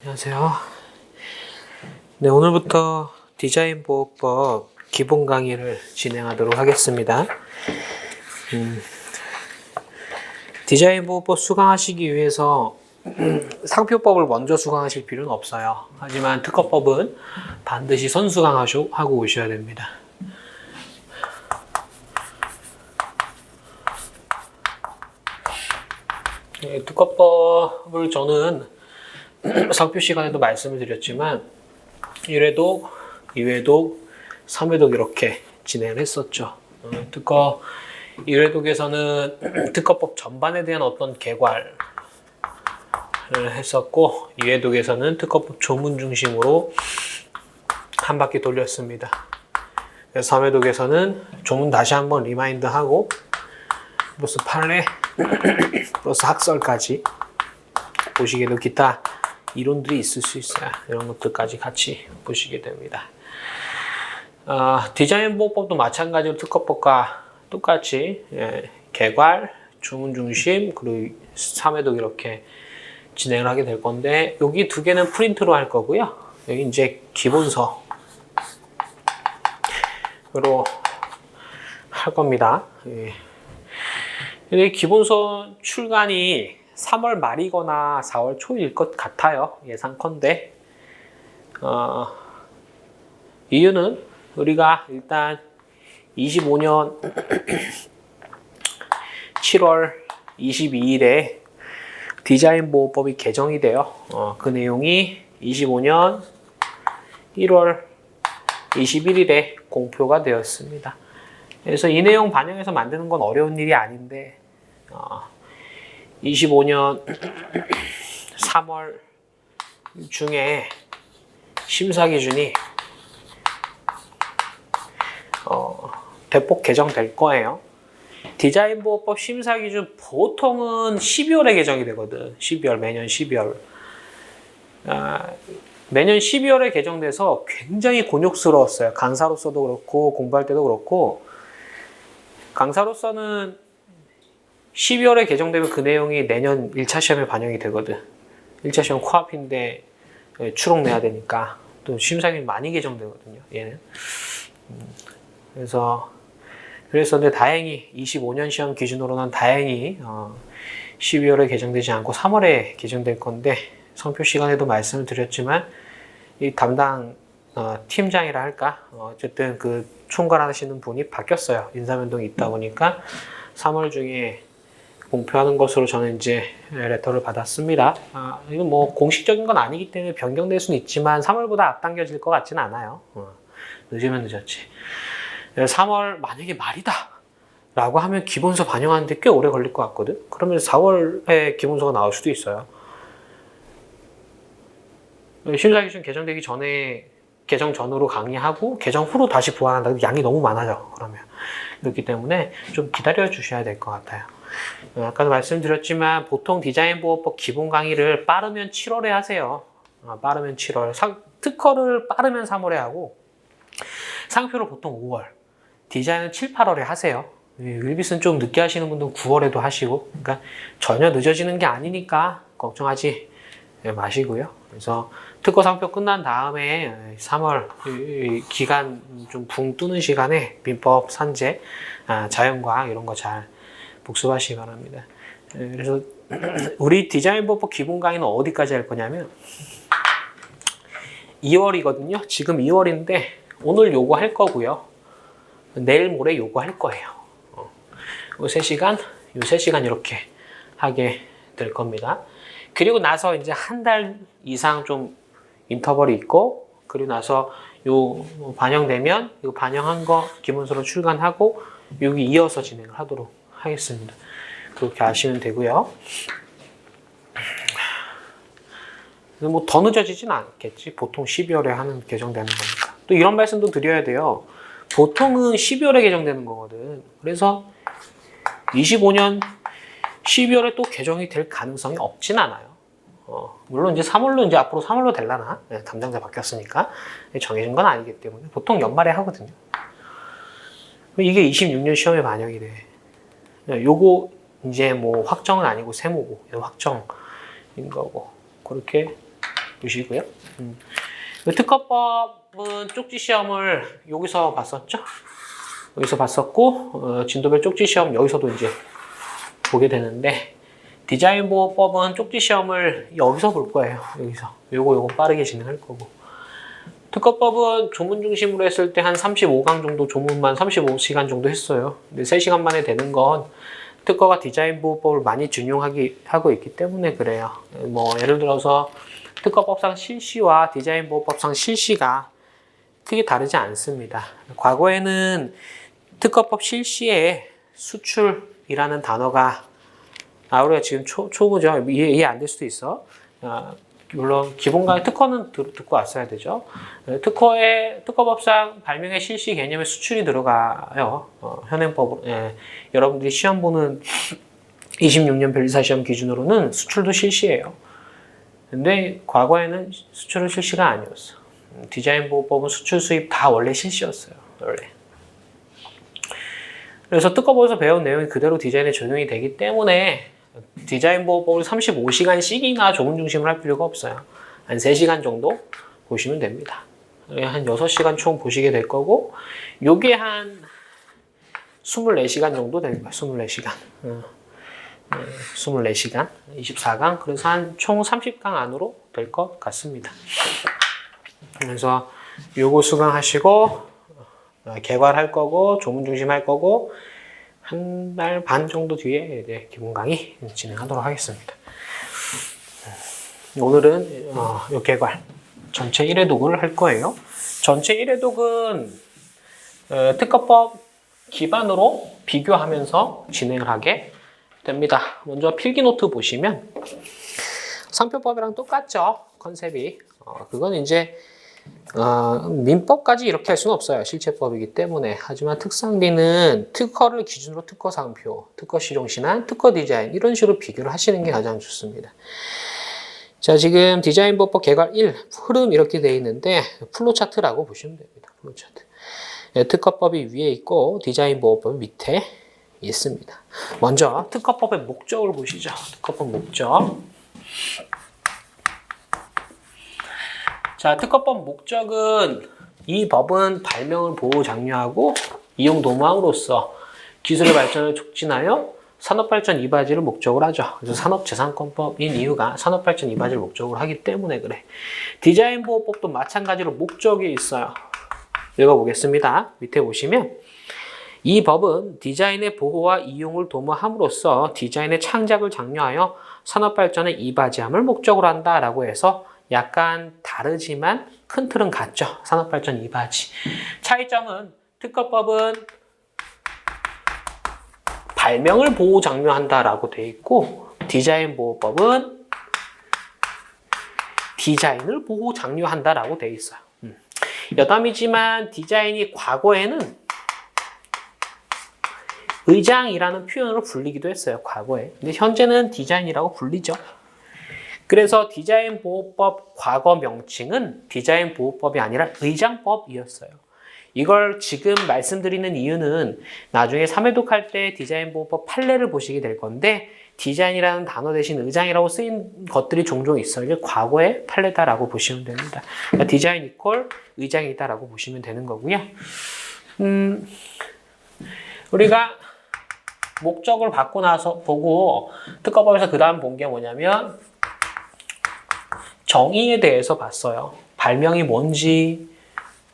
안녕하세요. 네, 오늘부터 디자인 보호법 기본 강의를 진행하도록 하겠습니다. 디자인 보호법 수강하시기 위해서 상표법을 먼저 수강하실 필요는 없어요. 하지만 특허법은 반드시 선수강하고 오셔야 됩니다. 네, 특허법을 저는 상표 시간에도 말씀을 드렸지만 1회독, 2회독, 3회독 이렇게 진행을 했었죠. 특허 1회독에서는 특허법 전반에 대한 어떤 개괄을 했었고 2회독에서는 특허법 조문 중심으로 한 바퀴 돌렸습니다. 그래서 3회독에서는 조문 다시 한번 리마인드하고 플러스 판례, 플러스 학설까지 보시게도 기타 이론들이 있을 수 있어요. 이런 것들까지 같이 보시게 됩니다. 디자인 보호법도 마찬가지로 특허법과 똑같이 개괄, 조문 중심, 그리고 3회독 이렇게 진행을 하게 될 건데 여기 두 개는 프린트로 할 거고요. 여기 이제 기본서로 할 겁니다. 근데 기본서 출간이 3월 말이거나 4월 초일 것 같아요. 예상컨대. 이유는 우리가 일단 25년 7월 22일에 디자인 보호법이 개정이 돼요. 그 내용이 25년 1월 21일에 공표가 되었습니다. 그래서 이 내용 반영해서 만드는 건 어려운 일이 아닌데 25년 3월 중에 심사 기준이 대폭 개정될 거예요. 디자인 보호법 심사 기준 보통은 12월에 개정이 되거든. 12월, 매년 12월. 매년 12월에 개정돼서 굉장히 곤욕스러웠어요. 강사로서도 그렇고 공부할 때도 그렇고. 강사로서는 12월에 개정되면 그 내용이 내년 1차 시험에 반영이 되거든. 1차 시험 코앞인데 추록 내야 되니까 또 심사기준이 많이 개정되거든요. 얘는. 그래서 근데 다행히 25년 시험 기준으로는 다행히 12월에 개정되지 않고 3월에 개정될 건데 성표 시간에도 말씀을 드렸지만 이 담당 팀장이라 할까? 어쨌든 그 총괄하시는 분이 바뀌었어요. 인사변동이 있다 보니까 3월 중에 공표하는 것으로 저는 이제 레터를 받았습니다. 이건 뭐 공식적인 건 아니기 때문에 변경될 수는 있지만 3월보다 앞당겨질 것 같지는 않아요. 늦으면 늦었지. 3월 만약에 말이다 라고 하면 기본서 반영하는데 꽤 오래 걸릴 것 같거든. 그러면 4월에 기본서가 나올 수도 있어요. 심사기준 개정되기 전에 개정 전으로 강의하고 개정 후로 다시 보완한다. 양이 너무 많아져. 그러면 그렇기 때문에 좀 기다려 주셔야 될 것 같아요. 아까도 말씀드렸지만 보통 디자인 보호법 기본 강의를 빠르면 7월에 하세요. 빠르면 7월. 특허를 빠르면 3월에 하고 상표를 보통 5월. 디자인은 7, 8월에 하세요. 윌빗은 좀 늦게 하시는 분들은 9월에도 하시고 그러니까 전혀 늦어지는 게 아니니까 걱정하지 마시고요. 그래서 특허 상표 끝난 다음에 3월 기간 좀 붕 뜨는 시간에 민법, 산재, 자연과학 이런 거 잘 복습하시기 바랍니다. 그래서 우리 디자인 보호법 기본 강의는 어디까지 할 거냐면 2월이거든요. 지금 2월인데 오늘 요거 할 거고요. 내일 모레 요거 할 거예요. 요 3시간 이렇게 하게 될 겁니다. 그리고 나서 이제 한 달 이상 좀 인터벌이 있고 그리고 나서 요 반영되면 이거 반영한 거 기본서로 출간하고 여기 이어서 진행을 하도록 하겠습니다. 그렇게 아시면 되고요. 뭐 더 늦어지진 않겠지. 보통 12월에 하는 개정되는 거니까. 또 이런 말씀도 드려야 돼요. 보통은 12월에 개정되는 거거든. 그래서 25년 12월에 또 개정이 될 가능성이 없진 않아요. 물론 이제 3월로 이제 앞으로 3월로 될라나? 담당자 바뀌었으니까 정해진 건 아니기 때문에 보통 연말에 하거든요. 이게 26년 시험에 반영이 돼. 요거 이제 뭐 확정은 아니고 세모고 확정인 거고 그렇게 보시고요. 특허법은 쪽지 시험을 여기서 봤었죠? 여기서 봤었고, 진도별 쪽지 시험 여기서도 이제 보게 되는데, 디자인 보호법은 쪽지 시험을 여기서 볼 거예요. 여기서. 요거 빠르게 진행할 거고. 특허법은 조문 중심으로 했을 때 한 35강 정도 조문만 35시간 정도 했어요. 근데 3시간 만에 되는 건 특허가 디자인 보호법을 많이 준용하고 있기 때문에 그래요. 뭐 예를 들어서 특허법상 실시와 디자인 보호법상 실시가 크게 다르지 않습니다. 과거에는 특허법 실시에 수출이라는 단어가 우리가 지금 초보죠. 이해 안 될 수도 있어. 물론 기본강 특허는 듣고 왔어야 되죠. 특허법상 발명의 실시 개념에 수출이 들어가요. 현행법으로. 여러분들이 시험 보는 26년 변리사 시험 기준으로는 수출도 실시예요. 근데 과거에는 수출은 실시가 아니었어. 디자인 보호법은 수출 수입 다 원래 실시였어요. 원래. 그래서 특허법에서 배운 내용이 그대로 디자인에 적용이 되기 때문에 디자인 보호법을 35시간씩이나 조문 중심을 할 필요가 없어요. 한 3시간 정도 보시면 됩니다. 한 6시간 총 보시게 될 거고, 요게 한 24시간 정도 되는 거예요. 24시간. 24시간, 24강. 그래서 한 총 30강 안으로 될 것 같습니다. 그래서 요거 수강하시고, 개괄할 거고, 조문 중심 할 거고, 한 달 반 정도 뒤에 이제 기본 강의 진행하도록 하겠습니다. 오늘은 요 개괄 전체 1회 독을 할 거예요. 전체 1회 독은 특허법 기반으로 비교하면서 진행을 하게 됩니다. 먼저 필기노트 보시면 상표법이랑 똑같죠. 컨셉이. 그건 이제 민법까지 이렇게 할 수는 없어요. 실체법이기 때문에. 하지만 특상비는 특허를 기준으로 특허 상표, 특허 실용신안, 특허 디자인 이런 식으로 비교를 하시는 게 가장 좋습니다. 자, 지금 디자인 보호법 개괄 1 흐름 이렇게 되어 있는데 플로 차트라고 보시면 됩니다. 플로 차트. 특허법이 위에 있고 디자인 보호법이 밑에 있습니다. 먼저 특허법의 목적을 보시죠. 특허법 목적. 자, 특허법 목적은 이 법은 발명을 보호 장려하고 이용 도모함으로써 기술의 발전을 촉진하여 산업발전 이바지를 목적으로 하죠. 그래서 산업재산권법인 이유가 산업발전 이바지를 목적으로 하기 때문에 그래. 디자인 보호법도 마찬가지로 목적이 있어요. 읽어보겠습니다. 밑에 보시면 이 법은 디자인의 보호와 이용을 도모함으로써 디자인의 창작을 장려하여 산업발전의 이바지함을 목적으로 한다라고 해서 약간 다르지만 큰 틀은 같죠. 산업발전 이바지. 차이점은 특허법은 발명을 보호 장려한다라고 되어 있고 디자인 보호법은 디자인을 보호 장려한다라고 되어 있어요. 여담이지만 디자인이 과거에는 의장이라는 표현으로 불리기도 했어요. 과거에. 근데 현재는 디자인이라고 불리죠. 그래서 디자인 보호법 과거 명칭은 디자인 보호법이 아니라 의장법이었어요. 이걸 지금 말씀드리는 이유는 나중에 3회독 할 때 디자인 보호법 판례를 보시게 될 건데 디자인이라는 단어 대신 의장이라고 쓰인 것들이 종종 있어요. 이게 과거의 판례다라고 보시면 됩니다. 그러니까 디자인 이퀄 의장이다라고 보시면 되는 거고요. 우리가 목적을 받고 나서 보고 특허법에서 그 다음 본 게 뭐냐면 정의에 대해서 봤어요. 발명이 뭔지,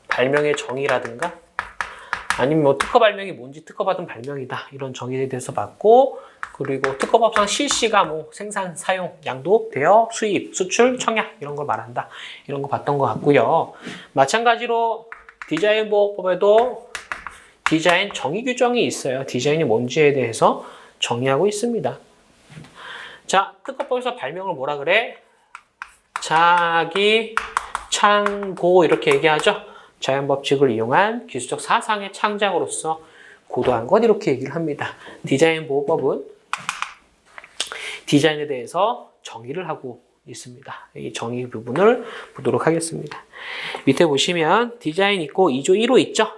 발명의 정의라든가 아니면 뭐 특허 발명이 뭔지 특허받은 발명이다 이런 정의에 대해서 봤고 그리고 특허법상 실시가 뭐 생산, 사용, 양도, 대여, 수입, 수출, 청약 이런 걸 말한다 이런 거 봤던 것 같고요. 마찬가지로 디자인 보호법에도 디자인 정의 규정이 있어요. 디자인이 뭔지에 대해서 정의하고 있습니다. 자, 특허법에서 발명을 뭐라 그래? 자기 창고 이렇게 얘기하죠. 자연법칙을 이용한 기술적 사상의 창작으로서 고도한 것 이렇게 얘기를 합니다. 디자인 보호법은 디자인에 대해서 정의를 하고 있습니다. 이 정의 부분을 보도록 하겠습니다. 밑에 보시면 디자인 있고 2조 1호 있죠.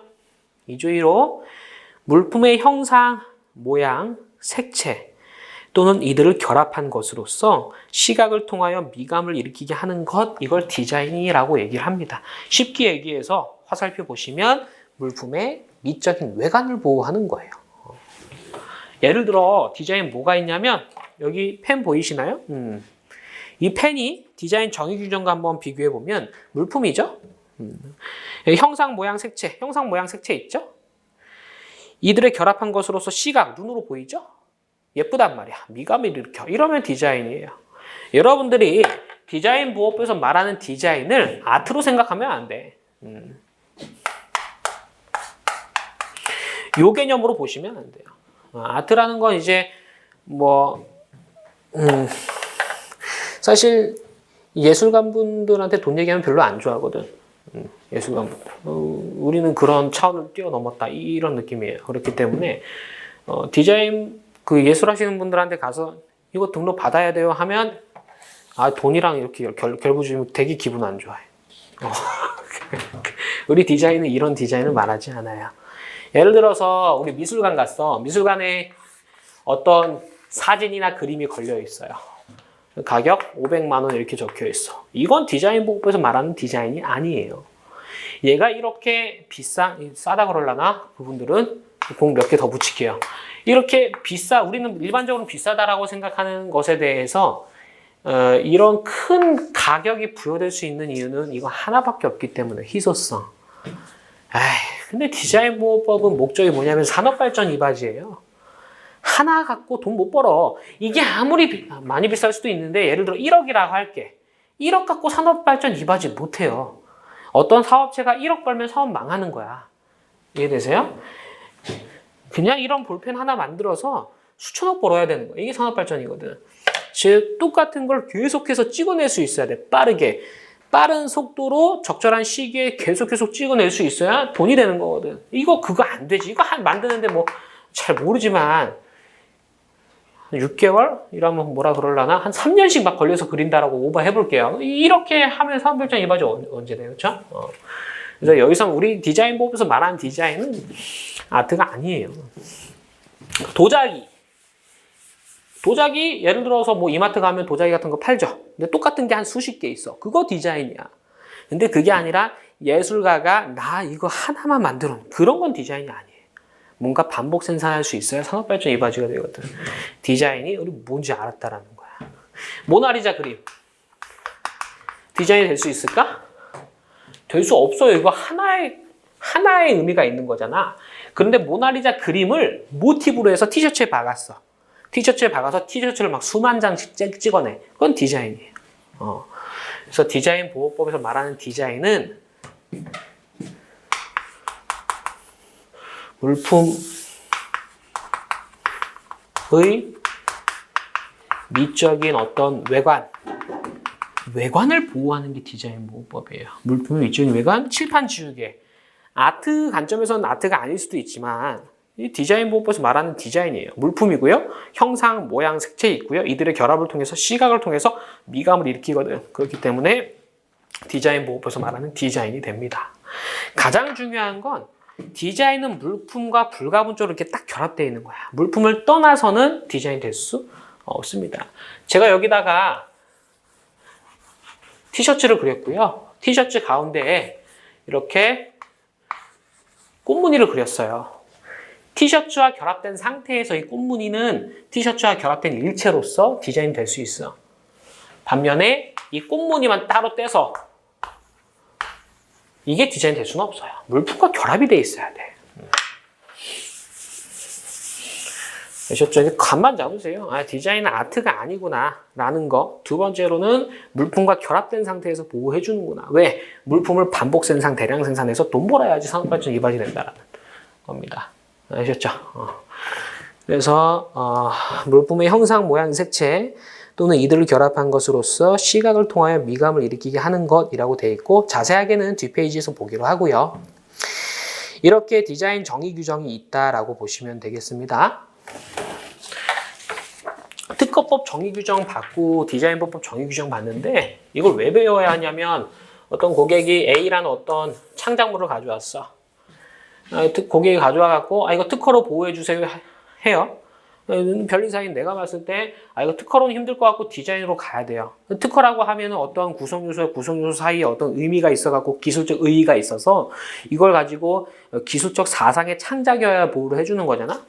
2조 1호 물품의 형상, 모양, 색채 또는 이들을 결합한 것으로서 시각을 통하여 미감을 일으키게 하는 것, 이걸 디자인이라고 얘기를 합니다. 쉽게 얘기해서 화살표 보시면 물품의 미적인 외관을 보호하는 거예요. 예를 들어 디자인 뭐가 있냐면 여기 펜 보이시나요? 이 펜이 디자인 정의 규정과 한번 비교해 보면 물품이죠. 여기 형상 모양 색채 있죠? 이들의 결합한 것으로서 시각, 눈으로 보이죠? 예쁘단 말이야. 미감을 일으켜. 이러면 디자인이에요. 여러분들이 디자인 보호법에서 말하는 디자인을 아트로 생각하면 안 돼. 요 개념으로 보시면 안 돼요. 아트라는 건 이제 사실 예술가 분들한테 돈 얘기하면 별로 안 좋아하거든. 예술가 분들. 우리는 그런 차원을 뛰어넘었다. 이런 느낌이에요. 그렇기 때문에 디자인 그 예술하시는 분들한테 가서 이거 등록 받아야 돼요 하면 돈이랑 이렇게 결부주면 되게 기분 안 좋아해. 우리 디자인은 이런 디자인을 말하지 않아요. 예를 들어서 우리 미술관 갔어. 미술관에 어떤 사진이나 그림이 걸려 있어요. 가격 500만 원 이렇게 적혀 있어. 이건 디자인 보호법에서 말하는 디자인이 아니에요. 얘가 이렇게 싸다 그럴라나? 그분들은 공 몇 개 더 붙일게요. 이렇게 우리는 일반적으로 비싸다라고 생각하는 것에 대해서 이런 큰 가격이 부여될 수 있는 이유는 이거 하나밖에 없기 때문에 희소성. 근데 디자인 보호법은 목적이 뭐냐면 산업발전 이바지예요. 하나 갖고 돈 못 벌어. 이게 아무리 많이 비쌀 수도 있는데 예를 들어 1억이라고 할게. 1억 갖고 산업발전 이바지 못해요. 어떤 사업체가 1억 벌면 사업 망하는 거야. 이해되세요? 그냥 이런 볼펜 하나 만들어서 수천억 벌어야 되는 거야. 이게 산업발전이거든. 즉 똑같은 걸 계속해서 찍어낼 수 있어야 돼. 빠르게. 빠른 속도로 적절한 시기에 계속 찍어낼 수 있어야 돈이 되는 거거든. 그거 안 되지. 이거 만드는데 잘 모르지만 6개월? 이러면 뭐라 그럴라나? 한 3년씩 막 걸려서 그린다라고 오버해볼게요. 이렇게 하면 산업발전 이바지 언제 돼요? 그렇죠? 그래서 여기서 우리 디자인 보호법에서 말하는 디자인은 아트가 아니에요. 도자기 예를 들어서 이마트 가면 도자기 같은 거 팔죠. 근데 똑같은 게 한 수십 개 있어. 그거 디자인이야. 근데 그게 아니라 예술가가 나 이거 하나만 만들어. 그런 건 디자인이 아니에요. 뭔가 반복 생산할 수 있어야 산업발전 이바지가 되거든. 디자인이 우리 뭔지 알았다라는 거야. 모나리자 그림. 디자인이 될 수 있을까? 될 수 없어요. 이거 하나의 의미가 있는 거잖아. 그런데 모나리자 그림을 모티브로 해서 티셔츠에 박았어. 티셔츠에 박아서 티셔츠를 막 수만 장씩 찍어내. 그건 디자인이에요. 그래서 디자인 보호법에서 말하는 디자인은 물품의 미적인 어떤 외관을 보호하는 게 디자인 보호법이에요. 물품의 미적인 외관, 칠판 지우개. 아트 관점에서는 아트가 아닐 수도 있지만 이 디자인 보호법에서 말하는 디자인이에요. 물품이고요. 형상, 모양, 색채 있고요. 이들의 결합을 통해서 시각을 통해서 미감을 일으키거든. 그렇기 때문에 디자인 보호법에서 말하는 디자인이 됩니다. 가장 중요한 건 디자인은 물품과 불가분적으로 이렇게 딱 결합되어 있는 거야. 물품을 떠나서는 디자인 될 수 없습니다. 제가 여기다가 티셔츠를 그렸고요. 티셔츠 가운데에 이렇게 꽃무늬를 그렸어요. 티셔츠와 결합된 상태에서 이 꽃무늬는 티셔츠와 결합된 일체로서 디자인 될 수 있어. 반면에 이 꽃무늬만 따로 떼서 이게 디자인 될 수는 없어요. 물품과 결합이 돼 있어야 돼. 아셨죠? 감만 잡으세요. 디자인은 아트가 아니구나 라는 거. 두 번째로는 물품과 결합된 상태에서 보호해 주는구나. 왜? 물품을 반복 생산, 대량 생산해서 돈 벌어야지 산업발전 이바지 된다라는 겁니다. 아셨죠? 그래서 물품의 형상, 모양, 색채 또는 이들을 결합한 것으로서 시각을 통하여 미감을 일으키게 하는 것이라고 되어 있고 자세하게는 뒷페이지에서 보기로 하고요. 이렇게 디자인 정의 규정이 있다라고 보시면 되겠습니다. 특허법 정의 규정 받고 디자인법법 정의 규정 받는데 이걸 왜 배워야 하냐면 어떤 고객이 A라는 어떤 창작물을 가져왔어. 고객이 가져와갖고 이거 특허로 보호해 주세요 해요. 변리사인 내가 봤을 때 이거 특허로는 힘들 것 같고 디자인으로 가야 돼요. 특허라고 하면 어떠한 구성요소와 구성요소 사이에 어떤 의미가 있어갖고 기술적 의의가 있어서 이걸 가지고 기술적 사상의 창작이어야 보호를 해주는 거잖아.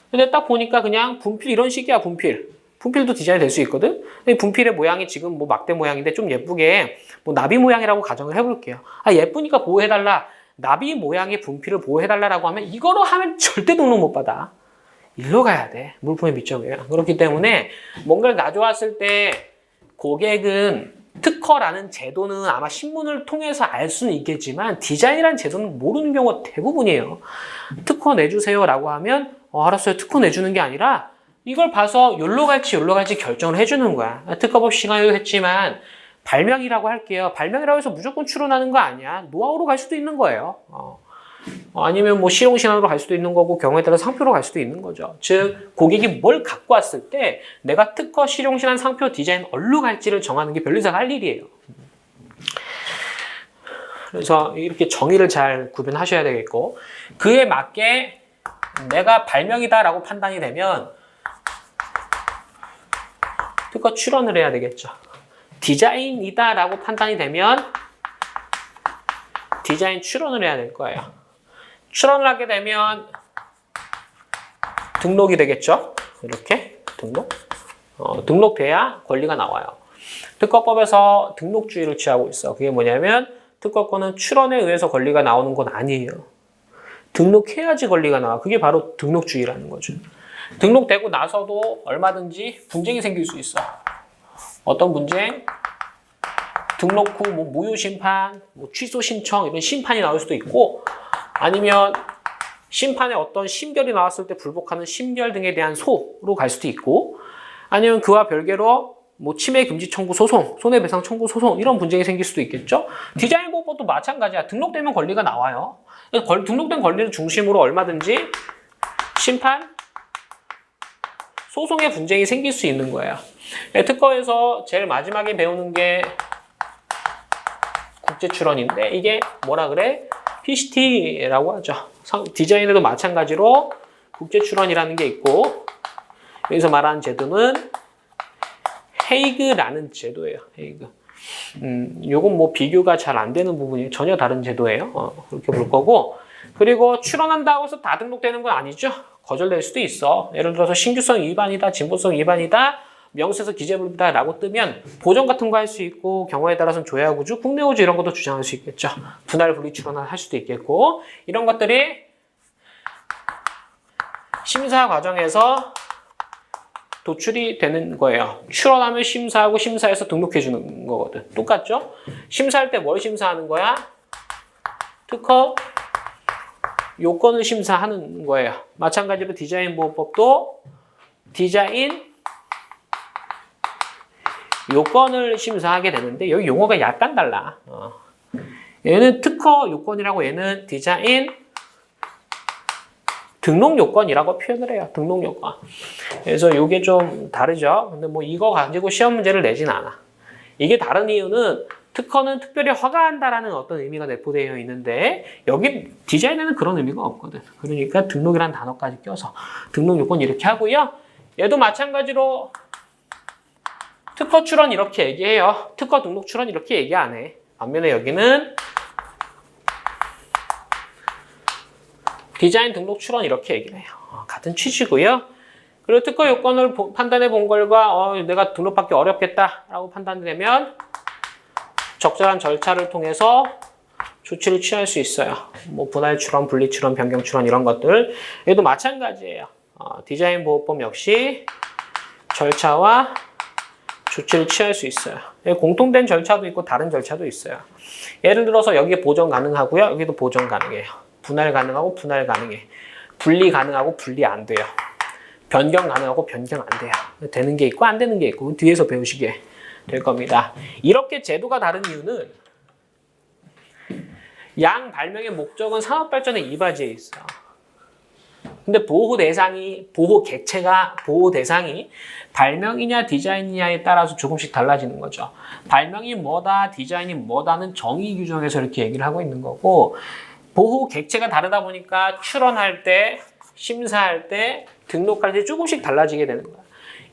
근데 딱 보니까 그냥 분필 이런 식이야. 분필도 디자인이 될 수 있거든. 근데 분필의 모양이 지금 뭐 막대 모양인데 좀 예쁘게 뭐 나비 모양이라고 가정을 해볼게요. 예쁘니까 보호해달라. 나비 모양의 분필을 보호해달라고 하면 이거로 하면 절대 등록 못 받아. 일로 가야 돼. 물품의 미적이에요. 그렇기 때문에 뭔가를 가져왔을 때 고객은 특허라는 제도는 아마 신문을 통해서 알 수는 있겠지만 디자인이라는 제도는 모르는 경우가 대부분이에요. 특허 내주세요라고 하면 알았어요. 특허 내주는 게 아니라 이걸 봐서 여기로 갈지 결정을 해주는 거야. 특허법 시간에도 했지만 발명이라고 할게요. 발명이라고 해서 무조건 추론하는 거 아니야. 노하우로 갈 수도 있는 거예요. 아니면 뭐 실용신안으로 갈 수도 있는 거고 경우에 따라 상표로 갈 수도 있는 거죠. 즉 고객이 뭘 갖고 왔을 때 내가 특허, 실용신안, 상표, 디자인 어디로 갈지를 정하는 게 변리사가 할 일이에요. 그래서 이렇게 정의를 잘 구분하셔야 되겠고 그에 맞게 내가 발명이다라고 판단이 되면 특허 출원을 해야 되겠죠. 디자인이다라고 판단이 되면 디자인 출원을 해야 될 거예요. 출원을 하게 되면 등록이 되겠죠. 이렇게 등록돼야 권리가 나와요. 특허법에서 등록주의를 취하고 있어. 그게 뭐냐면 특허권은 출원에 의해서 권리가 나오는 건 아니에요. 등록해야지 권리가 나와. 그게 바로 등록주의라는 거죠. 등록되고 나서도 얼마든지 분쟁이 생길 수 있어. 어떤 분쟁? 등록 후 뭐 무효 심판, 뭐 취소 신청 이런 심판이 나올 수도 있고 아니면 심판에 어떤 심결이 나왔을 때 불복하는 심결 등에 대한 소로 갈 수도 있고 아니면 그와 별개로 뭐 침해 금지 청구 소송, 손해배상 청구 소송 이런 분쟁이 생길 수도 있겠죠. 디자인 보호법도 마찬가지야. 등록되면 권리가 나와요. 등록된 권리를 중심으로 얼마든지 심판, 소송의 분쟁이 생길 수 있는 거예요. 특허에서 제일 마지막에 배우는 게 국제출원인데 이게 뭐라 그래? PCT라고 하죠. 디자인에도 마찬가지로 국제출원이라는 게 있고 여기서 말하는 제도는 헤이그라는 제도예요. 헤이그. 요건 뭐 비교가 잘 안 되는 부분이 전혀 다른 제도예요. 그렇게 볼 거고 그리고 출원한다고 해서 다 등록되는 건 아니죠. 거절될 수도 있어. 예를 들어서 신규성 위반이다, 진보성 위반이다, 명세서 기재불비다라고 뜨면 보정 같은 거 할 수 있고 경우에 따라서는 조야구주, 국내우주 이런 것도 주장할 수 있겠죠. 분할 분리 출원을 할 수도 있겠고 이런 것들이 심사 과정에서 도출이 되는 거예요. 출원하면 심사하고 심사해서 등록해 주는 거거든. 똑같죠? 심사할 때 뭘 심사하는 거야? 특허 요건을 심사하는 거예요. 마찬가지로 디자인 보호법도 디자인 요건을 심사하게 되는데 여기 용어가 약간 달라. 얘는 특허 요건이라고 얘는 디자인 등록 요건이라고 표현을 해요. 등록 요건. 그래서 이게 좀 다르죠. 근데 뭐 이거 가지고 시험 문제를 내진 않아. 이게 다른 이유는 특허는 특별히 허가한다라는 어떤 의미가 내포되어 있는데 여기 디자인에는 그런 의미가 없거든. 그러니까 등록이라는 단어까지 껴서 등록 요건 이렇게 하고요. 얘도 마찬가지로 특허 출원 이렇게 얘기해요. 특허 등록 출원 이렇게 얘기 안 해. 반면에 여기는 디자인 등록 출원 이렇게 얘기를 해요. 같은 취지고요. 그리고 특허 요건을 판단해 본 결과 내가 등록받기 어렵겠다라고 판단되면 적절한 절차를 통해서 조치를 취할 수 있어요. 뭐 분할 출원, 분리 출원, 변경 출원 이런 것들. 얘도 마찬가지예요. 디자인 보호법 역시 절차와 조치를 취할 수 있어요. 공통된 절차도 있고 다른 절차도 있어요. 예를 들어서 여기에 보정 가능하고요. 여기도 보정 가능해요. 분할 가능하고 분할 가능해. 분리 가능하고 분리 안 돼요. 변경 가능하고 변경 안 돼요. 되는 게 있고 안 되는 게 있고 뒤에서 배우시게 될 겁니다. 이렇게 제도가 다른 이유는 양 발명의 목적은 산업 발전에 이바지해 있어. 근데 보호 대상이 발명이냐 디자인이냐에 따라서 조금씩 달라지는 거죠. 발명이 뭐다, 디자인이 뭐다는 정의 규정에서 이렇게 얘기를 하고 있는 거고 보호 객체가 다르다 보니까 출원할 때 심사할 때 등록할 때 조금씩 달라지게 되는 거야.